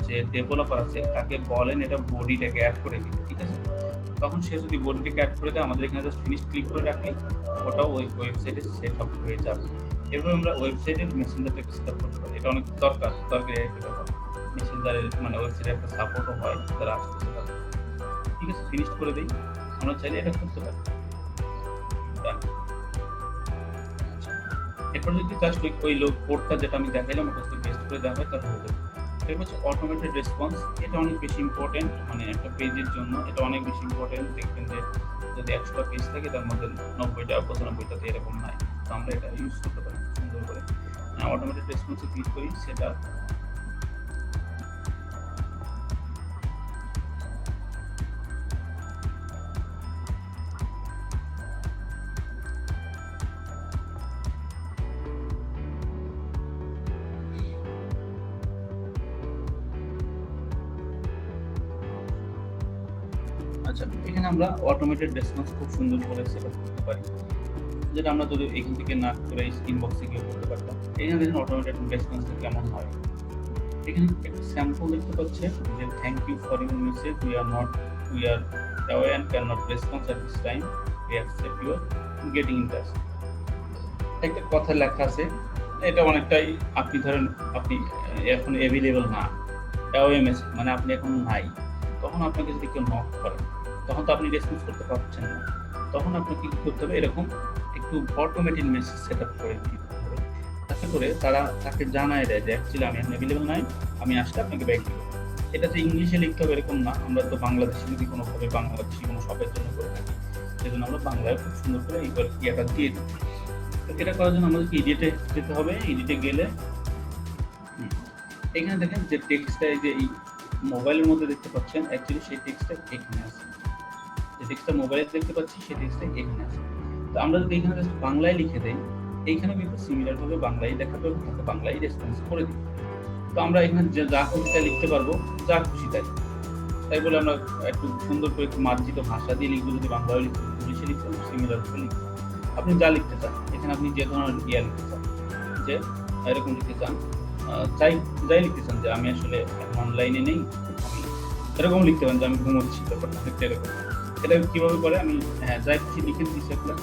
যে ডেভেলপার আছে তাকে বলেন এটা বডিটাকে অ্যাড করে দিন, ঠিক আছে। তখন সে যদি বডিটাকে অ্যাড করে দেয়, আমাদের এখানে জাস্ট ফিনিশ ক্লিক করে রাখলে ওটাও ওই ওয়েবসাইটে সেট আপ হয়ে যাবে। এরপর আমরা ওয়েবসাইটের মেসেঞ্জারটাকে সেট আপ করতে পারি, এটা অনেক দরকারি একটা ব্যাপার। মেসেঞ্জারের মানে ওয়েবসাইটে একটা সাপোর্টও হয় যারা আসতেছে তাদের, ঠিক আছে। ফিনিশ করে দিই, আমরা চাইলে এটা করতে পারি। এরপর যদি জাস্ট ওই কোডটা যেটা আমি দেখাইলাম ওটা যদি পেস্ট করে দেওয়া হয় তাহলে হয়ে যাবে। এরপর হচ্ছে অটোমেটেড রেসপন্স, এটা অনেক বেশি ইম্পর্টেন্ট, মানে একটা পেজের জন্য এটা অনেক বেশি ইম্পর্টেন্ট। দেখবেন যে যদি 100টা পেজ থাকে তার মধ্যে 90টা 95টাতে এরকম নাই, তো আমরা এটা ইউজ করতে পারি সুন্দর করে। অটোমেটেড রেসপন্সে ক্লিক করি, সেটা আচ্ছা, এখানে আমরা অটোমেটেড রেসপন্স খুব সুন্দর করে সেট আপ করতে পারি, যেটা আমরা যদি এখান থেকে না করে ইনবক্সে গিয়ে করতে পারতাম। এখানে দেখুন অটোমেটেড রেসপন্সটা কেমন হয়। এখানে একটা স্যাম্পল দেখতে পাচ্ছেন যে thank you for your message, we are away and can not response at this time, we accept your getting in touch. একটা কথা লেখা আছে, এটা অনেকটাই আপনি ধরেন আপনি এখন অ্যাভেলেবল না, অ্যাওয়ে মেসেজ মানে আপনি এখন নাই, তখন আপনাকে যদি কেউ নক করে তখন তো আপনি রেসপন্স করতে পারছেন না, তখন আপনাকে কি করতে হবে, এরকম একটু অটোমেটিক মেসেজ সেট আপ করে দিতে হবে, তাতে করে তারা তাকে জানায় দেয় যে অ্যাকচুয়ালি আমি এখন অ্যাভেলেবল নাই, আমি আসলে আপনাকে ব্যাক দিব। এটা যে ইংলিশে লিখতে হবে এরকম না, আমরা তো বাংলাদেশে যদি কোনোভাবে বাংলাদেশি কোনো শপের জন্য করে থাকি, সেজন্য আমরা বাংলায় খুব সুন্দর করে এইবার ইয়েটা দিয়ে দিই। তো এটা করার জন্য আমাদেরকে এডিটে যেতে হবে। এডিটে গেলে এখানে দেখেন যে টেক্সটটা, এই যে এই মোবাইলের মধ্যে দেখতে পাচ্ছেন, অ্যাকচুয়ালি সেই টেক্সটটা এখানে আছে, যে টেক্সটটা মোবাইলে দেখতে পাচ্ছি সেই টেক্সটটা এখানে আছে। তো আমরা যদি এখানে জাস্ট বাংলায় লিখে দেই, এইখানে কিন্তু সিমিলার ভাবে বাংলায় দেখাতে হবে, তাকে বাংলায় রেসপন্স করে দিই। তো আমরা এখানে যা খুশি তাই লিখতে পারবো, যা খুশি তাই বলে আমরা একটু সুন্দর করে একটু মার্জিত ভাষা দিয়ে লিখবো। যদি বাংলায় লিখতে ইংলিশে লিখতে সিমিলার ভাবে লিখবো, আপনি যা লিখতে চান, এখানে আপনি যে ধরনের ইয়া লিখতে চান, যে এরকম লিখতে চান, যাই লিখতে চান যে আমি আসলে অনলাইনে নেই, আমি এরকম লিখতে পারেন যে আমি ঘুমোচ্ছি, ব্যাপারটা এরকম এটা কিভাবে করে আমি যা কিছু লিখে দিচ্ছি একটা।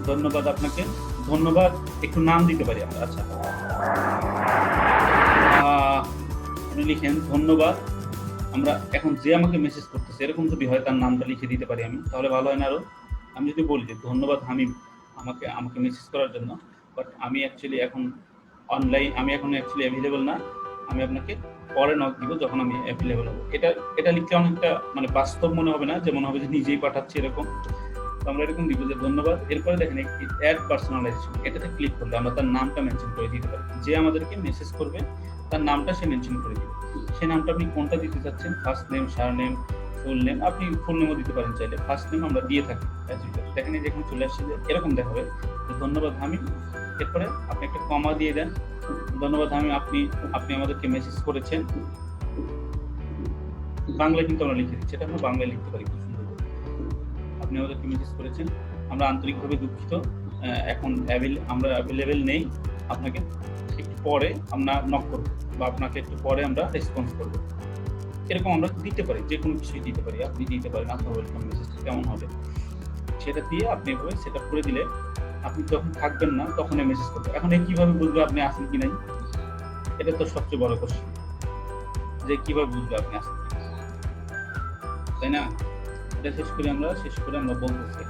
ধন্যবাদ আপনাকে, ধন্যবাদ, একটু নাম দিতে পারি আমরা। আচ্ছা, আপনি লিখেন ধন্যবাদ। আমরা এখন যে আমাকে মেসেজ করতেছে এরকম যদি হয় তার নামটা লিখে দিতে পারি আমি, তাহলে ভালো হয় না আরো? আমি যদি বলি যে ধন্যবাদ হামিম আমাকে মেসেজ করার জন্য, বাট আমি অ্যাকচুয়ালি এখন অনলাইন, আমি এখন অ্যাকচুয়ালি অ্যাভেলেবল না, আমি আপনাকে পরে নক দিব যখন আমি অ্যাভেলেবল হবো। এটা লিখলে অনেকটা মানে বাস্তব মনে হবে না, যে মনে হবে যে নিজেই পাঠাচ্ছি এরকম। তো আমরা এরকম দিব যে ধন্যবাদ। এরপরে দেখেন অ্যাড পার্সোনালাইজেশন, এটাতে ক্লিক করলে আমরা তার নামটা মেনশন করে দিতে পারি। যে আমাদেরকে মেসেজ করবে তার নামটা সে মেনশন করে দিবে। সেই নামটা আপনি কোনটা দিতে চাচ্ছেন, ফার্স্ট নেম, সার নেম, ফুল নেম, আপনি ফুল নেমও দিতে পারেন চাইলে। ফার্স্ট নেম আমরা দিয়ে থাকি। দেখেন এই যেখানে চলে আসছে যে এরকম দেখাবে যে ধন্যবাদ হামিম, এরপরে আপনি একটা কমা দিয়ে দেন। ধন্যবাদ হামিম, আপনি আমাদেরকে মেসেজ করেছেন। বাংলায় কিন্তু আমরা লিখে দিচ্ছি, এটা আমরা বাংলায় লিখতে পারি খুব সুন্দর করে। আপনি আমাদেরকে মেসেজ করেছেন, আমরা আন্তরিকভাবে দুঃখিত, এখন আমরা অ্যাভেলেবেল নেই, আপনাকে একটু পরে আমরা নক করবো বা আপনাকে একটু পরে আমরা রেসপন্স করবো। এরকম আমরা দিতে পারি, যে কোনো কিছুই দিতে পারি। আপনি দিতে পারেন আপনার ওয়েলকাম মেসেজটা কেমন হবে, সেটা দিয়ে আপনি এভাবে সেট আপ করে দিলে আপনি যখন থাকবেন না তখন মেসেজ করবেন। এখন কিভাবে বুঝবে আপনি আসেন কি নাই, এটা তো সবচেয়ে বড় কোশ্চেন, যে কিভাবে বুঝবে আপনি আসেন, তাই না? এটা শেষ করে আমরা বলতেছি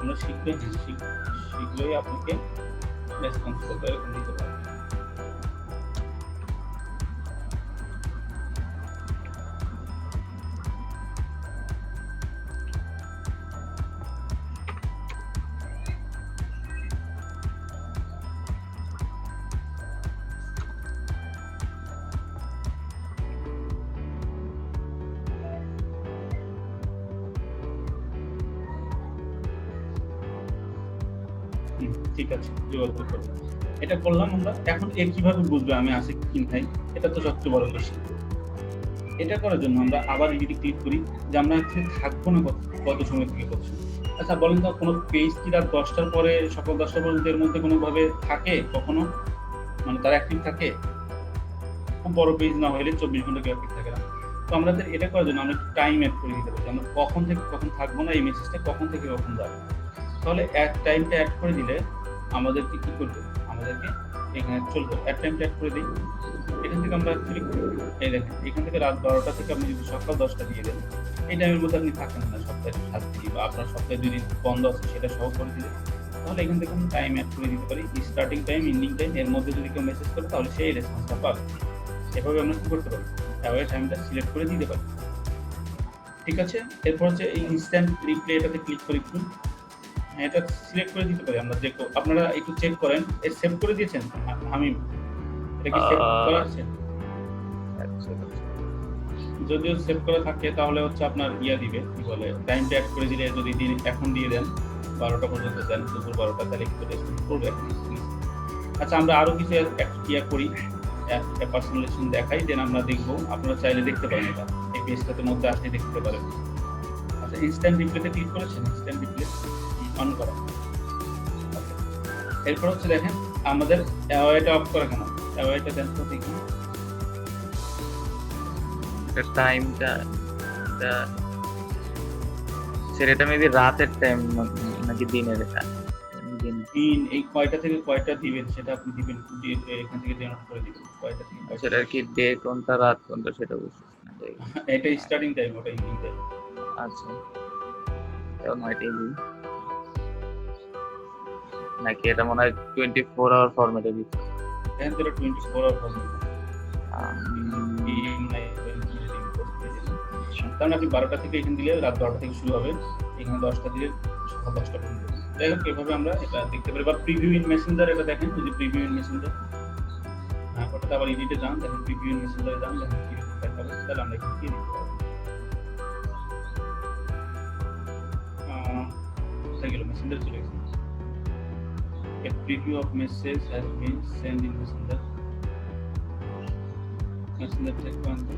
আমরা শীঘ্রই আপনাকে রেসপন্স করতে এরকম দিতে পারি। ঠিক আছে, যোগাযোগ করবো। এটা করলাম আমরা। এখন কিভাবে বুঝবে আমি আসি কি নাই, এটা তো সবচেয়ে বড় কোশ্চেন। এটা করার জন্য আমরা আবার এদিকে ক্লিক করি যে আমরা থাকবো না কত সময় থেকে কত সময়। আচ্ছা বলেন তো, কোনো পেজ কি রাত 10টার পরে সকাল 10টা পর্যন্ত এর মধ্যে কোনোভাবে থাকে কখনো, মানে তারা অ্যাক্টিভ থাকে? খুব বড় পেজ না হলে 24 ঘন্টা কেউ অ্যাক্টিভ থাকে না। তো আমাদের এটা করার জন্য আমরা একটু টাইম অ্যাড করে দিতে পারি, আমরা কখন থেকে কখন থাকবো না, এই মেসেজটা কখন থেকে কখন যাবে। তাহলে টাইমটা অ্যাড করে দিলে আমাদেরকে কি করবে, আমাদেরকে এখানে চলবে। টাইমটা অ্যাড করে দিই। এখান থেকে আমরা অ্যাকচুয়ালি এই দেখেন, এখান থেকে রাত 12টা থেকে আপনি যদি সকাল 10টা দিয়ে দেন, এই টাইমের মধ্যে আপনি থাকেন না সপ্তাহে 7 দিন, বা আপনার সপ্তাহে 2 দিন বন্ধ আছে সেটা সহ করে দিলে, তাহলে এখান থেকে আমি টাইম অ্যাড করে দিতে পারি। স্টার্টিং টাইম, এন্ডিং টাইম, এর মধ্যে যদি কেউ মেসেজ করে তাহলে সেই রেসপন্সটা পাবে। এভাবে আমরা কি করতে পারি, অ্যাওয়ার টাইমটা সিলেক্ট করে দিতে পারি। ঠিক আছে, এরপর হচ্ছে এই ইনস্ট্যান্ট রিপ্লে, এটাতে ক্লিক করে একটু এটা সিলেক্ট করে দিতে পারি আমরা। যে আপনারা একটু চেক করেন, এর সেভ করে দিয়েছেন আমি, এটা কি সেভ করা আছে? যদিও সেভ করা থাকে তাহলে হচ্ছে আপনার দিবে, কি বলে, টাইমটা অ্যাড করে দিলে যদি এখন দিয়ে দেন 12টা পর্যন্ত দেন, দুপুর 12টা, তাহলে একটু রেসপন্স করবে। আচ্ছা, আমরা আরো কিছু করি, পার্সোনালাইজেশন দেখাই, দেন আমরা দেখবো। আপনারা চাইলে দেখতে পারেন, এটা এই পেজটাতে মধ্যে আসলে দেখতে পারেন। আচ্ছা, ইনস্ট্যান্ট রিপ্লেতে ক্লিক করেছেন, ইনস্ট্যান্ট রিপ্লে অন করা। এরপর হচ্ছে দেখেন আমাদের অ্যাওয়ারটা অফ করা কেন, অ্যাওয়ারটা দেন তো দেখি টাইমটা, সেটা মেবি রাতের টাইম নাকি দিনের? দিন এই কয়টা থেকে কয়টা দিবেন সেটা আপনি দিবেন, এখান থেকে জেনারেট করে দিবেন কয়টা থেকে। সেটা কি ডে কোনটা রাত কোনটা সেটা বুঝছি না। এটা স্টার্টিং টাইম, ওটা ইভিনিং টাইম। আচ্ছা, তাও 9টায় দিই নাকি? এটা মনে হয় 24 আওয়ার ফরম্যাটে দিচ্ছে। এখান থেকে 24 আওয়ার ফরম্যাট। কারণ আপনি 12টা থেকে এখানে দিলে রাত 12টা থেকে শুরু হবে, এখানে 10টা দিলে সকাল 10টা পর্যন্ত। যাই হোক, এভাবে আমরা এটা দেখতে পারি। বা প্রিভিউ ইন মেসেঞ্জার, এটা দেখেন, যদি প্রিভিউ ইন মেসেঞ্জার, হ্যাঁ, ওটাতে আবার এডিটে যান, দেখেন প্রিভিউ ইন মেসেঞ্জারে যান, দেখেন কি দেখাবে, তাহলে আমরা এখানে কি দিতে পারবো। কোথায় গেল? মেসেঞ্জার চলে গেছে। A preview of message has been sent in Messenger. Messenger check point.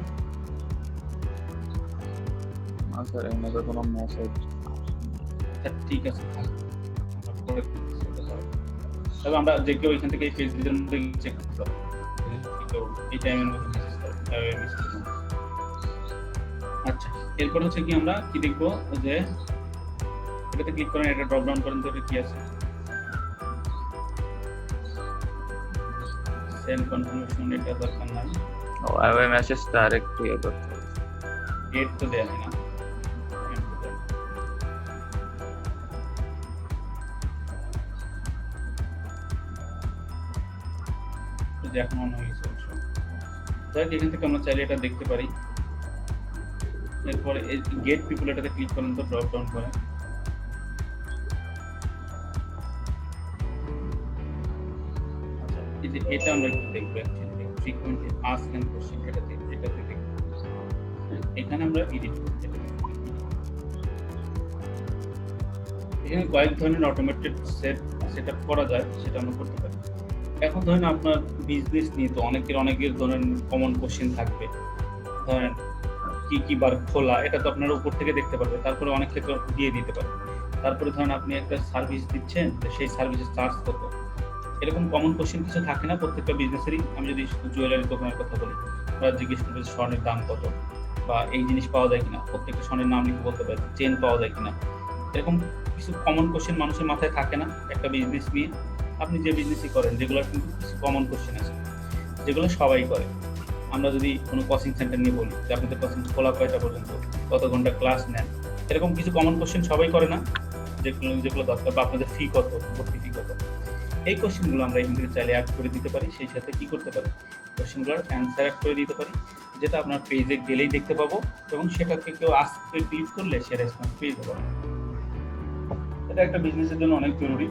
আচ্ছা, এখানে কোনো মেসেজ ঠিক আছে, তবে আমরা যে কেউ এখান থেকে এই পেজের মধ্যে চেক করতে পারবো এই টাইমের মধ্যে মেসেজ করতে। আচ্ছা, এরপর হচ্ছে কি আমরা কি দেখবো যে এটাতে ক্লিক করেন, এটা ড্রপ ডাউন করেন, তো এটা কি আছে, সেন্ড কনফার্মেশন, এটা দরকার নাই, ওই মেসেজটা আরেকটু ইয়ে করতে হবে। ডেট তো দেয়া হয় না, end তো দেয়া হয় না। যে এখন অন হয়ে গেছে অবশ্য। যাই হোক, এখান থেকে আমরা চাইলে এটা দেখতে পারি। এরপরে গেট পিপল এটাতে ক্লিক করেন, তো ড্রপ ডাউন করেন। আচ্ছা, এই যে এটা আমরা একটু দেখবো actually frequently ask and question, এটাতে দেখবো। এখানে আমরা এডিট করতে পারি। এখানে কয়েক ধরনের অটোমেটেড সেটআপ করা যায়, সেটা আমরা করতে পারি। এখন ধরেন আপনার বিজনেস নিয়ে তো অনেকের ধরেন কমন কোশ্চেন থাকবে, ধরেন কি বার খোলা, এটা তো আপনারা উপর থেকে দেখতে পারবে, তারপরে অনেক ক্ষেত্রে দিয়ে দিতে পারে। তারপরে ধরেন আপনি একটা সার্ভিস দিচ্ছেন, তো সেই সার্ভিসের চার্জ কত, এরকম কমন কোশ্চেন কিছু থাকে না প্রত্যেকটা বিজনেসেরই। আমি যদি জুয়েলারি দোকানের কথা বলি, ওরা জিজ্ঞেস করবে স্বর্ণের দাম কত, বা এই জিনিস পাওয়া যায় কিনা, প্রত্যেকটা স্বর্ণের নাম লিখে বলতে পারে, চেন পাওয়া যায় কিনা, এরকম কিছু কমন কোশ্চেন মানুষের মাথায় থাকে না একটা বিজনেস নিয়ে। আপনি যে বিজনেসই করেন, যেগুলো কিন্তু কিছু কমন কোশ্চেন আছে, যেগুলো সবাই করে। আমরা যদি কোনো কোচিং সেন্টার নিয়ে বলি যে আপনাদের কোচিং খোলা কয়টা পর্যন্ত, কত ঘন্টা ক্লাস নেন, এরকম কিছু কমন কোশ্চেন সবাই করে না, যেগুলো দরকার, বা আপনাদের ফি কত, ভর্তি ফি কত, এই কোশ্চেনগুলো আমরা এখান থেকে চাইলে অ্যাড করে দিতে পারি। সেই সাথে কি করতে পারি, কোশ্চেনগুলোর অ্যান্সার অ্যাড করে দিতে পারি, যেটা আপনার পেজে গেলেই দেখতে পাবো, এবং সেটাকে কেউ আজকে ক্লিক করলে সে রেসপন্স পেয়ে যাবে। এটা একটা বিজনেসের জন্য অনেক জরুরি,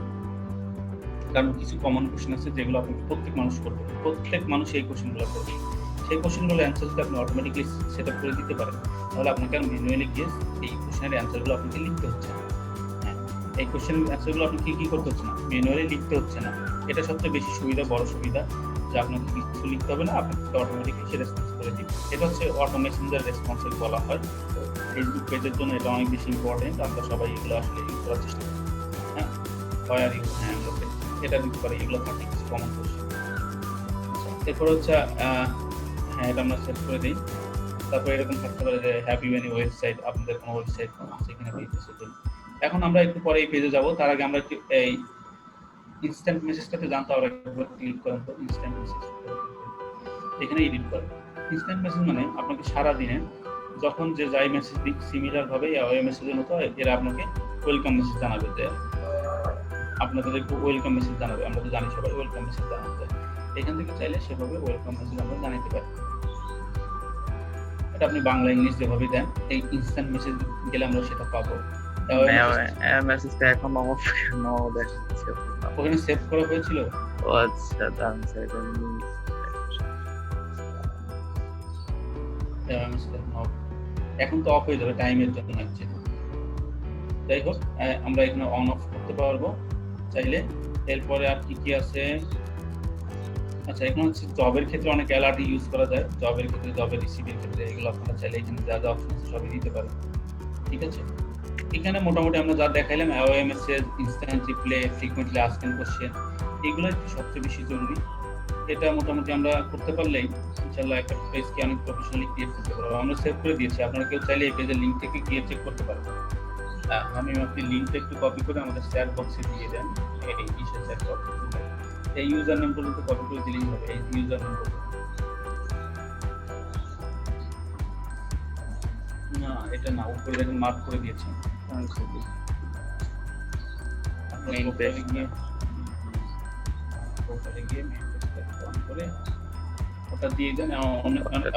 কারণ কিছু কমন কোশ্চেন আছে যেগুলো আপনি প্রত্যেক মানুষ করবে, প্রত্যেক মানুষ এই কোশ্চেনগুলো করবে। সেই কোশ্চেনগুলো অ্যান্সার যদি আপনি অটোমেটিকলি সেট আপ করে দিতে পারেন, তাহলে আপনাকে আর ম্যানুয়ালি গিয়ে এই কোশ্চেনের অ্যান্সারগুলো আপনাকে লিখতে হচ্ছে না। হ্যাঁ, এই কোশ্চেন অ্যান্সারগুলো আপনি কি করতে হচ্ছে না, ম্যানুয়ালি লিখতে হচ্ছে না। এটা সবচেয়ে বেশি সুবিধা, বড় সুবিধা, যে আপনাকে কিছু লিখতে হবে না, আপনাকে অটোমেটিকলি সে রেসপন্স করে দিবে। এটা হচ্ছে অটোমেশনদের রেসপন্সিভ বলা হয়। তো ফেসবুক পেজের জন্য এটা অনেক বেশি ইম্পর্টেন্ট, আমরা সবাই এগুলো আসলে ইউজ করার চেষ্টা করি। হ্যাঁ, আর ইউজ, হ্যাঁ, এটা দিতে পারি, এগুলো থাকে কিছু কমন কোশ্চেন। এরপর হচ্ছে হ্যাঁ, এটা আমরা সেট করে দিই। তারপর এরকম থাকতে পারে যে হ্যাপি মেনি ওয়েবসাইট, আপনাদের কোনো ওয়েবসাইট আছে কিনা বিজনেসের জন্য। এখন আমরা একটু পরে এই পেজে যাব, তার আগে আমরা একটু এই ইনস্ট্যান্ট মেসেজটাতে জানতে হবে, একবার ক্লিক করেন তো ইনস্ট্যান্ট মেসেজ, এখানে এডিট করেন। ইনস্ট্যান্ট মেসেজ মানে আপনাকে সারা দিনে যখন যে যাই মেসেজ দিক, সিমিলার ভাবে ওই মেসেজের মতো এরা আপনাকে ওয়েলকাম মেসেজ জানাবে, যে আপনাদের একটু ওয়েলকাম মেসেজ জানাবে। আমরা তো জানি সবাই ওয়েলকাম মেসেজ জানাতে চাই, এখান থেকে চাইলে সেভাবে ওয়েলকাম মেসেজ আমরা জানাতে পারি। এটা আপনি বাংলা ইংলিশ যেভাবে দেন, এই ইনস্ট্যান্ট মেসেজ গেলে আমরা সেটা পাবো। মেসেজটা এখন দেখাচ্ছে, ওখানে সেভ করা হয়েছিল। ও আচ্ছা, দাম সেটা এখন তো অফ হয়ে যাবে টাইমের জন্য অ্যাকচুয়ালি। যাই হোক, আমরা এখানে অন অফ করতে পারবো চাইলে। এরপরে আর কি আছে, আচ্ছা, এখন হচ্ছে জবের ক্ষেত্রে অনেক অ্যালার্ট ইউজ করা যায়, জবের ক্ষেত্রে, জবের রিসিভের ক্ষেত্রে, এগুলো আপনারা চাইলে এখানে যা যা অপশন আছে সবই দিতে পারেন। ঠিক আছে, এখানে মোটামুটি আমরা যা দেখাইলাম, away message, instant reply, frequently asked question, এগুলো একটু সবচেয়ে বেশি জরুরি। এটা মোটামুটি আমরা করতে পারলেই ইনশাআল্লাহ একটা পেজকে অনেক প্রফেশনালি ক্রিয়েট করতে পারবো। আমরা সেভ করে দিয়েছি, আপনারা কেউ চাইলে এই পেজের লিঙ্ক থেকে গিয়ে চেক করতে পারবেন। আমি আপনি লিঙ্কটা একটু কপি করে আমাদের চ্যাট বক্সে দিয়ে দেন, এই কিসের চ্যাট বক্স, এই ইউজার নেম পর্যন্ত কপি করে দিলেই হবে, এই ইউজার নেম পর্যন্ত না, এটা না, উপরে দেখুন মার্ক করে দিয়েছি। মেইন পেজে গিয়ে মেইন পেজটা অন করে ওটা দিয়ে দেন,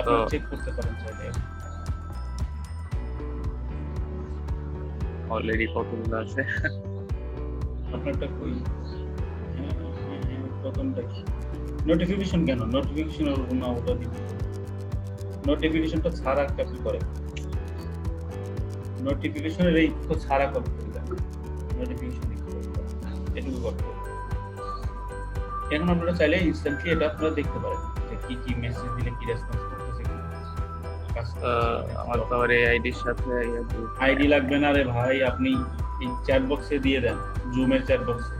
আপনারা চেক করতে পারেন চাইলে। অলরেডি কতগুলো আছে আপনারটা কই, প্রথমটা কি নোটিফিকেশন, কেন নোটিফিকেশন না, ওটা দিব, নোটিফিকেশনটা ছাড়া কপি করে, নোটিফিকেশনের এই তো ছাড়া কপি করে দেন, নোটিফিকেশন এটুকু করতে। এখন আপনারা চাইলে ইনস্ট্যান্টলি এটা আপনারা দেখতে পারেন যে কি মেসেজ দিলে কি রেসপন্স করতেছে। আমার তো আর এই আইডির সাথে আইডি লাগবে না রে ভাই, আপনি এই চ্যাট বক্সে দিয়ে দেন, জুমের চ্যাট বক্সে।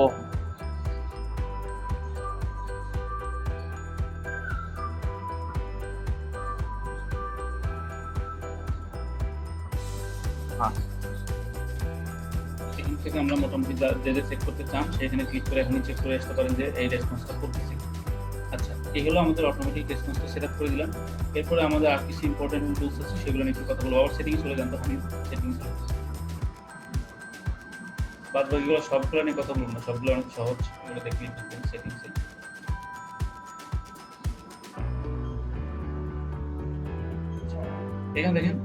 ও হ্যাঁ এখান থেকে আমরা মোটামুটি যে চেক করতে চান সেখানে ক্লিক করে এখনই চেক করে আসতে পারেন যে এই রেসপন্সটা করতেছি। আচ্ছা, এগুলো আমাদের অটোমেটিক রেসপন্সটা সেট আপ করে দিলাম। এরপরে আমাদের আর কিছু ইম্পর্টেন্ট টুলস আছে, সেগুলো নিয়ে একটু কথা বলবো। আবার সেটিংয়ে চলে যান, তখন সেটিংস বাদ বাকিগুলো সবগুলো নিয়ে কথা বলবো না, সবগুলো অনেক সহজ, এগুলো দেখলেই বুঝবেন। সেটিংসে এখানে দেখেন,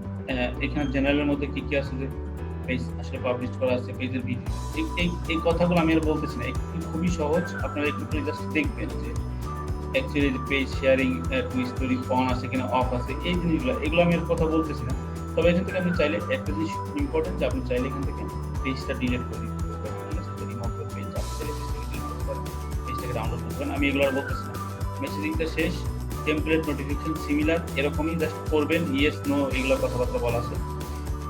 এখানে জেনারেলের মধ্যে কি কি আছে, যে পেজ আসলে পাবলিশ করা আছে, পেজের ভিডিও, এই কথাগুলো আমি আর বলতেছি না, একটু খুবই সহজ। আপনারা একটু জাস্ট দেখবেন যে actually page sharing to story on আছে কিনা, অফ আছে, এই জিনিসগুলো, এগুলো আমি আর কথা বলতেছি না। তবে এখান থেকে আপনি চাইলে একটা জিনিস ইম্পর্টেন্ট, যে আপনি চাইলে এখান থেকে পেজটা ডিলিট করে দিতে পারবেন, ঠিক আছে? যদি রিমুভ করে পেজ আপনি চাইলে পেজ থেকে ডিলিট করতে পারেন, পেজটাকে ডাউনলোড করতে পারেন। আমি এগুলো আর বলতেছি না। মেসেজিংটা শেষ, টেমপ্লেট নোটিফিকেশন সিমিলার, এরকমই জাস্ট করবেন, ইয়েস নো এগুলো কথাবার্তা বলা আছে।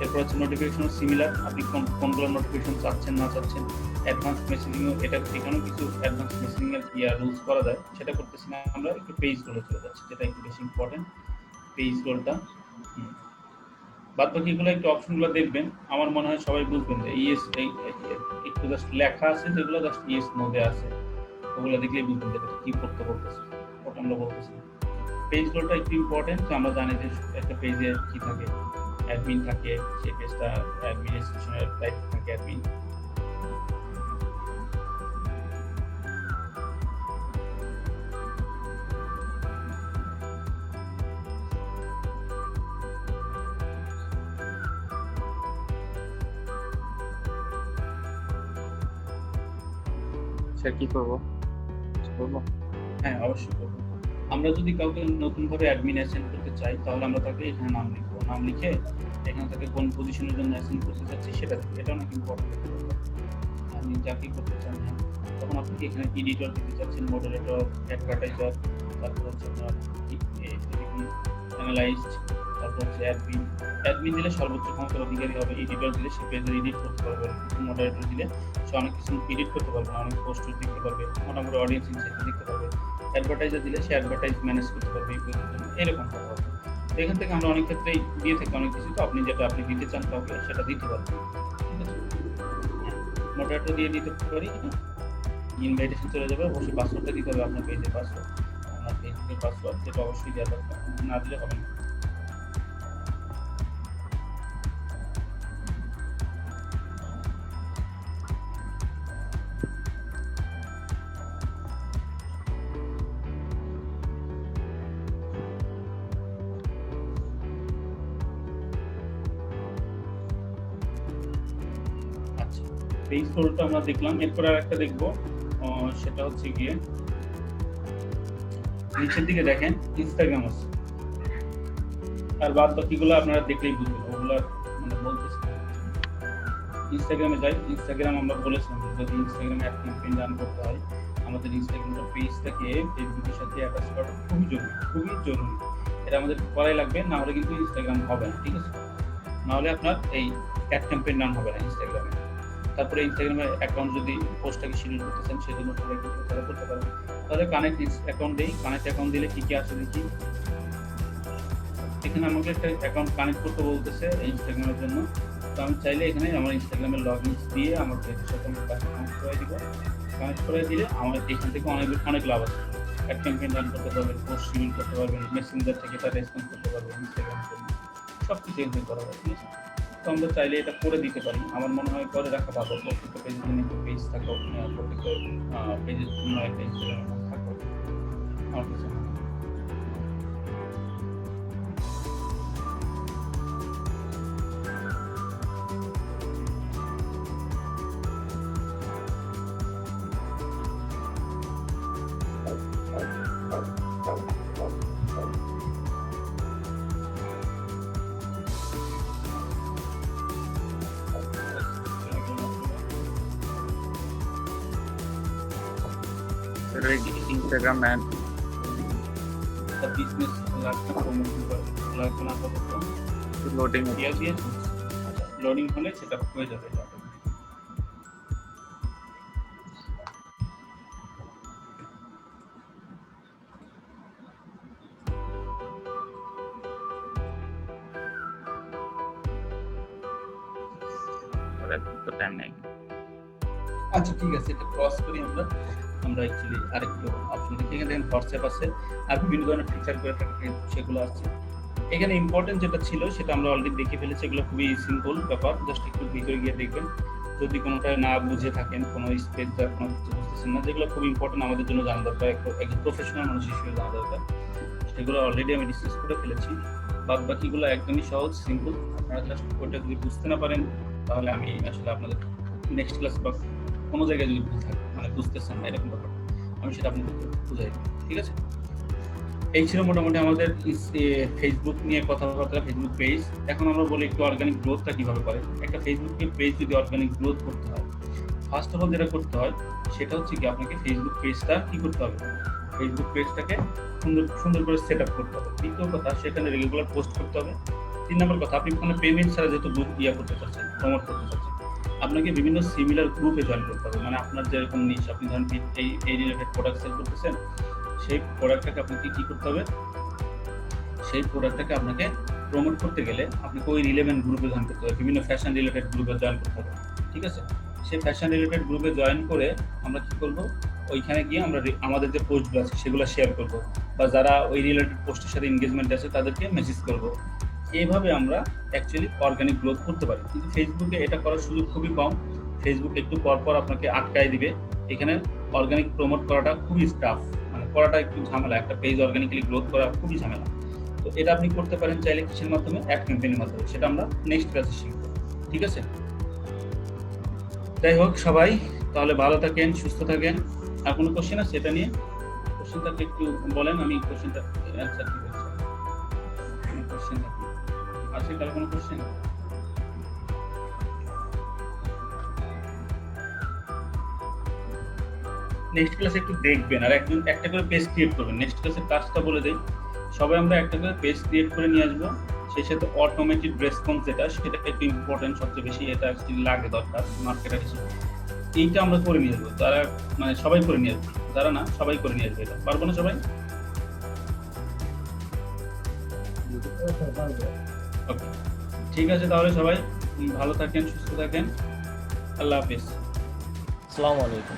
এরপর হচ্ছে নোটিফিকেশন সিমিলার, আপনি কোনগুলো নোটিফিকেশন চাচ্ছেন না চাচ্ছেন। অ্যাডভান্স মেসেজিংও, এটা এখানেও কিছু অ্যাডভান্স মেসেজিং এর রুলস করা যায়, সেটা করতেছি না আমরা। একটু পেজ গোলে চলে যাচ্ছে, যেটা একটু বেশি ইম্পর্টেন্ট, পেজ গোলটা। বাদ বাকিগুলো একটু অপশনগুলো দেখবেন, আমার মনে হয় সবাই বুঝবেন যে ইয়েস, একটু জাস্ট লেখা আছে যেগুলো জাস্ট ইয়েস নো দেওয়া আছে, ওগুলো দেখলেই বুঝবেন যে কি করতে বলতেছে, ওটা আমরা বলতেছি। পেজ গোলটা একটু ইম্পর্টেন্ট, আমরা জানি যে একটা পেজে কি থাকে, অ্যাডমিন থাকে, সেই পেজটা অ্যাডমিনিস্ট্রেশনের দায়িত্ব থাকে অ্যাডমিন। স্যার কি করবো করবো? হ্যাঁ, অবশ্যই করবো। আমরা যদি কাউকে নতুনভাবে অ্যাডমিন অ্যাসাইন করতে চাই, তাহলে আমরা তাকে এখানে নাম লিখবো, নাম লিখে এখানে তাকে কোন পজিশনের জন্য অ্যাসাইন করতে চাচ্ছি সেটা লিখবো। এটা অনেক ইম্পর্টেন্ট। আপনি যাকে করতে চান, হ্যাঁ, তখন আপনি এখানে এডিটর দিতে চাচ্ছেন, মডারেটর, অ্যাডভার্টাইজার, তারপর হচ্ছে আপনার অ্যানালাইস্ট, তারপর হচ্ছে অ্যাডমিন। অ্যাডমিন দিলে সর্বোচ্চ ক্ষমতার অধিকারী হবে, এডিটর দিলে সে পেজের এডিট করতে পারবে, মডারেটর দিলে সে অনেক কিছু এডিট করতে পারবে, অনেক পোস্ট দেখতে পারবে, মোটামুটি অডিয়েন্স ইনসাইট দেখতে পারবে। অ্যাডভার্টাইজার দিলে সে অ্যাডভার্টাইজ ম্যানেজ করতে পারবে এই পেজের জন্য, এরকম কথা হবে। এখান থেকে আমরা অনেক ক্ষেত্রেই দিয়ে থাকি অনেক কিছু, তো আপনি যেটা আপনি দিতে চান কাউকে সেটা দিতে পারবেন, ঠিক আছে? মডারেটর দিয়ে দিতে পারি, ইনভাইটেশন চলে যাবে, অবশ্যই পাসওয়ার্ডটা দিতে হবে, আপনার পেজের পাসওয়ার্ড, আপনার ফেসবুকের পাসওয়ার্ড, যেটা অবশ্যই দেওয়া দরকার, না দিলে হবে না। আচ্ছা, পেজ ফলোটা আমরা দেখলাম, এরপর আর একটা দেখবো, সেটা হচ্ছে গিয়ে নিচের দিকে দেখেন ইনস্টাগ্রাম আছে, আর বাদ বাকিগুলো আপনারা দেখলেই বুঝবেন, ওগুলো মানে বলতেছি। ইনস্টাগ্রামে যাই, ইনস্টাগ্রাম আমরা বলেছিলাম যদি ইনস্টাগ্রামে অ্যাড ক্যাম্পেইন রান করতে হয়, আমাদের ইনস্টাগ্রামটা পেজটাকে ফেসবুকের সাথে অ্যাটাচ করা খুবই জরুরি, খুবই জরুরি। এটা আমাদের করাই লাগবে, না হলে কিন্তু ইনস্টাগ্রাম হবে না, ঠিক আছে? না হলে আপনার এই অ্যাড ক্যাম্পেইন রান হবে না ইনস্টাগ্রামে। তারপরে ইনস্টাগ্রামে অ্যাকাউন্ট যদি পোস্টটাকে শিডিউল করতে চান, সেজন্য তারা করতে পারেন। তাহলে কানেক্ট অ্যাকাউন্ট দিই, কানেক্ট অ্যাকাউন্ট দিলে কি কি আসে দেখি। এখানে আমাকে একটা অ্যাকাউন্ট কানেক্ট করতে বলতেছে ইনস্টাগ্রামের জন্য, তো আমি চাইলে এখানে আমার ইনস্টাগ্রামের লগইন দিয়ে আমার পেজের সাথে আমি কানেক্ট করে দিব। কানেক্ট করে দিলে আমার এখান থেকে অনেক লাভ আছে। অ্যাড ক্যাম্পেইন রান করতে পারবেন, পোস্ট শিডিউল করতে পারবেন, মেসেঞ্জার থেকে তার রেসপন্স করতে পারবেন, ইনস্টাগ্রামের জন্য সব কিছু এখানে করা যায়, ঠিক আছে? তো আমরা চাইলে এটা করে দিতে পারি, আমার মনে হয় করে রাখা ভালো। প্রত্যেকটা পেজের জন্য একটা পেজ থাকো, প্রত্যেকটা পেজের জন্য একটা ইনস্টাগ্রাম অ্যাকাউন্ট থাকো, আমার কাছে মনে হয়। ইনস্টাগ্রাম অ্যাড একটা বিজনেস লাগবে, প্রমোশন লাগবে না, আপাতত লোডিং দিয়ে লোডিং হলে সেটা হয়ে যাবে। এখন তো টাইম নেই। আচ্ছা ঠিক আছে, এটা ক্রস করি আমরা অ্যাকচুয়ালি আরেকটু অপশন দেখি। এখানে দেখেন হোয়াটসঅ্যাপ আছে আর বিভিন্ন ধরনের ফিচার করে থাকে সেগুলো আছে। এখানে ইম্পর্টেন্ট যেটা ছিল সেটা আমরা অলরেডি দেখে ফেলেছি, এগুলো খুবই সিম্পল ব্যাপার, জাস্ট একটু ভিতরে গিয়ে দেখবেন। যদি কোনোটা না বুঝে থাকেন, কোনো স্পেস বা কোনো কিছু বুঝতেছেন না, যেগুলো খুব ইম্পর্টেন্ট আমাদের জন্য জানা দরকার, একজন প্রফেশনাল মানুষ হিসেবে জানা দরকার, সেগুলো অলরেডি আমি ডিসকাস করে ফেলেছি। বাদ বাকিগুলো একদমই সহজ সিম্পল, আপনারা জাস্ট ওইটা যদি বুঝতে না পারেন তাহলে আমি আসলে আপনাদের নেক্সট ক্লাস বা কোনো জায়গায় যদি ভুল থাকে, মানে বুঝতেছেন না এরকম ব্যাপার, আমি সেটা আপনাদের বুঝাই দেব, ঠিক আছে? এই ছিল মোটামুটি আমাদের ফেসবুক নিয়ে কথাবার্তা, ফেসবুক পেজ। এখন আমরা বলি একটু অর্গানিক গ্রোথটা কিভাবে করে। একটা ফেসবুক পেজ যদি অর্গানিক গ্রোথ করতে হয়, ফার্স্ট অফ অল যেটা করতে হয় সেটা হচ্ছে কি, আপনাকে ফেসবুক পেজটা কি করতে হবে, ফেসবুক পেজটাকে সুন্দর করে সেট আপ করতে হবে। দ্বিতীয় কথা, সেখানে রেগুলার পোস্ট করতে হবে। 3 নম্বর কথা, আপনি কোনো পেমেন্ট ছাড়া যেহেতু গ্রুপ করতে চাচ্ছেন, প্রমোট করতে চাচ্ছেন, আপনাকে বিভিন্ন সিমিলার গ্রুপে জয়েন করতে হবে। মানে আপনার যেরকম নিশ, আপনি ধরেন এই রিলেটেড প্রোডাক্ট সেল করতেছেন, সেই প্রোডাক্টটাকে আপনাকে কি করতে হবে, সেই প্রোডাক্টটাকে আপনাকে প্রমোট করতে গেলে আপনাকে ওই রিলেভেন্ট গ্রুপে জয়েন করতে হবে, বিভিন্ন ফ্যাশন রিলেটেড গ্রুপে জয়েন করতে হবে, ঠিক আছে? সেই ফ্যাশন রিলেটেড গ্রুপে জয়েন করে আমরা কি করব, ওইখানে গিয়ে আমরা আমাদের যে পোস্টগুলো আছে সেগুলো শেয়ার করব, বা যারা ওই রিলেটেড পোস্টের সাথে এনগেজমেন্ট আছে তাদেরকে মেসেজ করব। এইভাবে আমরা অ্যাকচুয়ালি অর্গানিক গ্রোথ করতে পারি। কিন্তু ফেসবুকে এটা করার সুযোগ খুবই কম। ফেসবুক একটু পর আপনাকে আটকায় দিবে। এখানে অর্গানিক প্রমোট করাটা খুবই টাফ, মানে করাটা একটু ঝামেলা, একটা পেজ অর্গানিক্যালি গ্রোথ করা খুবই ঝামেলা। তো এটা আপনি করতে পারেন চাইলে কিসের মাধ্যমে, অ্যাড ক্যাম্পেইনের মাধ্যমে, সেটা আমরা নেক্সট ক্লাসে শিখব, ঠিক আছে? যাই হোক সবাই তাহলে ভালো থাকেন, সুস্থ থাকেন। আর কোনো কোশ্চেন আছে এটা নিয়ে? কোশ্চেনটাকে একটু বলেন, আমি কোশ্চেনটা অ্যান্সার কি করছি। কোনো কোশ্চেন আছে কারো কোনো কোশ্চেন? নেক্সট ক্লাসে একটু দেখবেন আর একটা করে পেজ ক্রিয়েট করবেন। নেক্সট ক্লাসের কাজটা বলে দেই, সবাই আমরা একটা করে পেজ ক্রিয়েট করে নিয়ে আসবো। সেই সাথে অটোমেটেড রেসপন্স যেটা, সেটা একটু ইম্পর্টেন্ট, সবচেয়ে বেশি এটা অ্যাকচুয়ালি লাগে দরকার মার্কেটার হিসেবে। এইটা আমরা করে নিয়ে আসবো, যারা মানে সবাই করে নিয়ে আসবো, যারা না সবাই করে নিয়ে আসবে। এটা পারবো না সবাই? ওকে, ঠিক আছে, তাহলে সবাই ভালো থাকেন, সুস্থ থাকেন, আল্লাহ হাফিজ। আসসালামু আলাইকুম।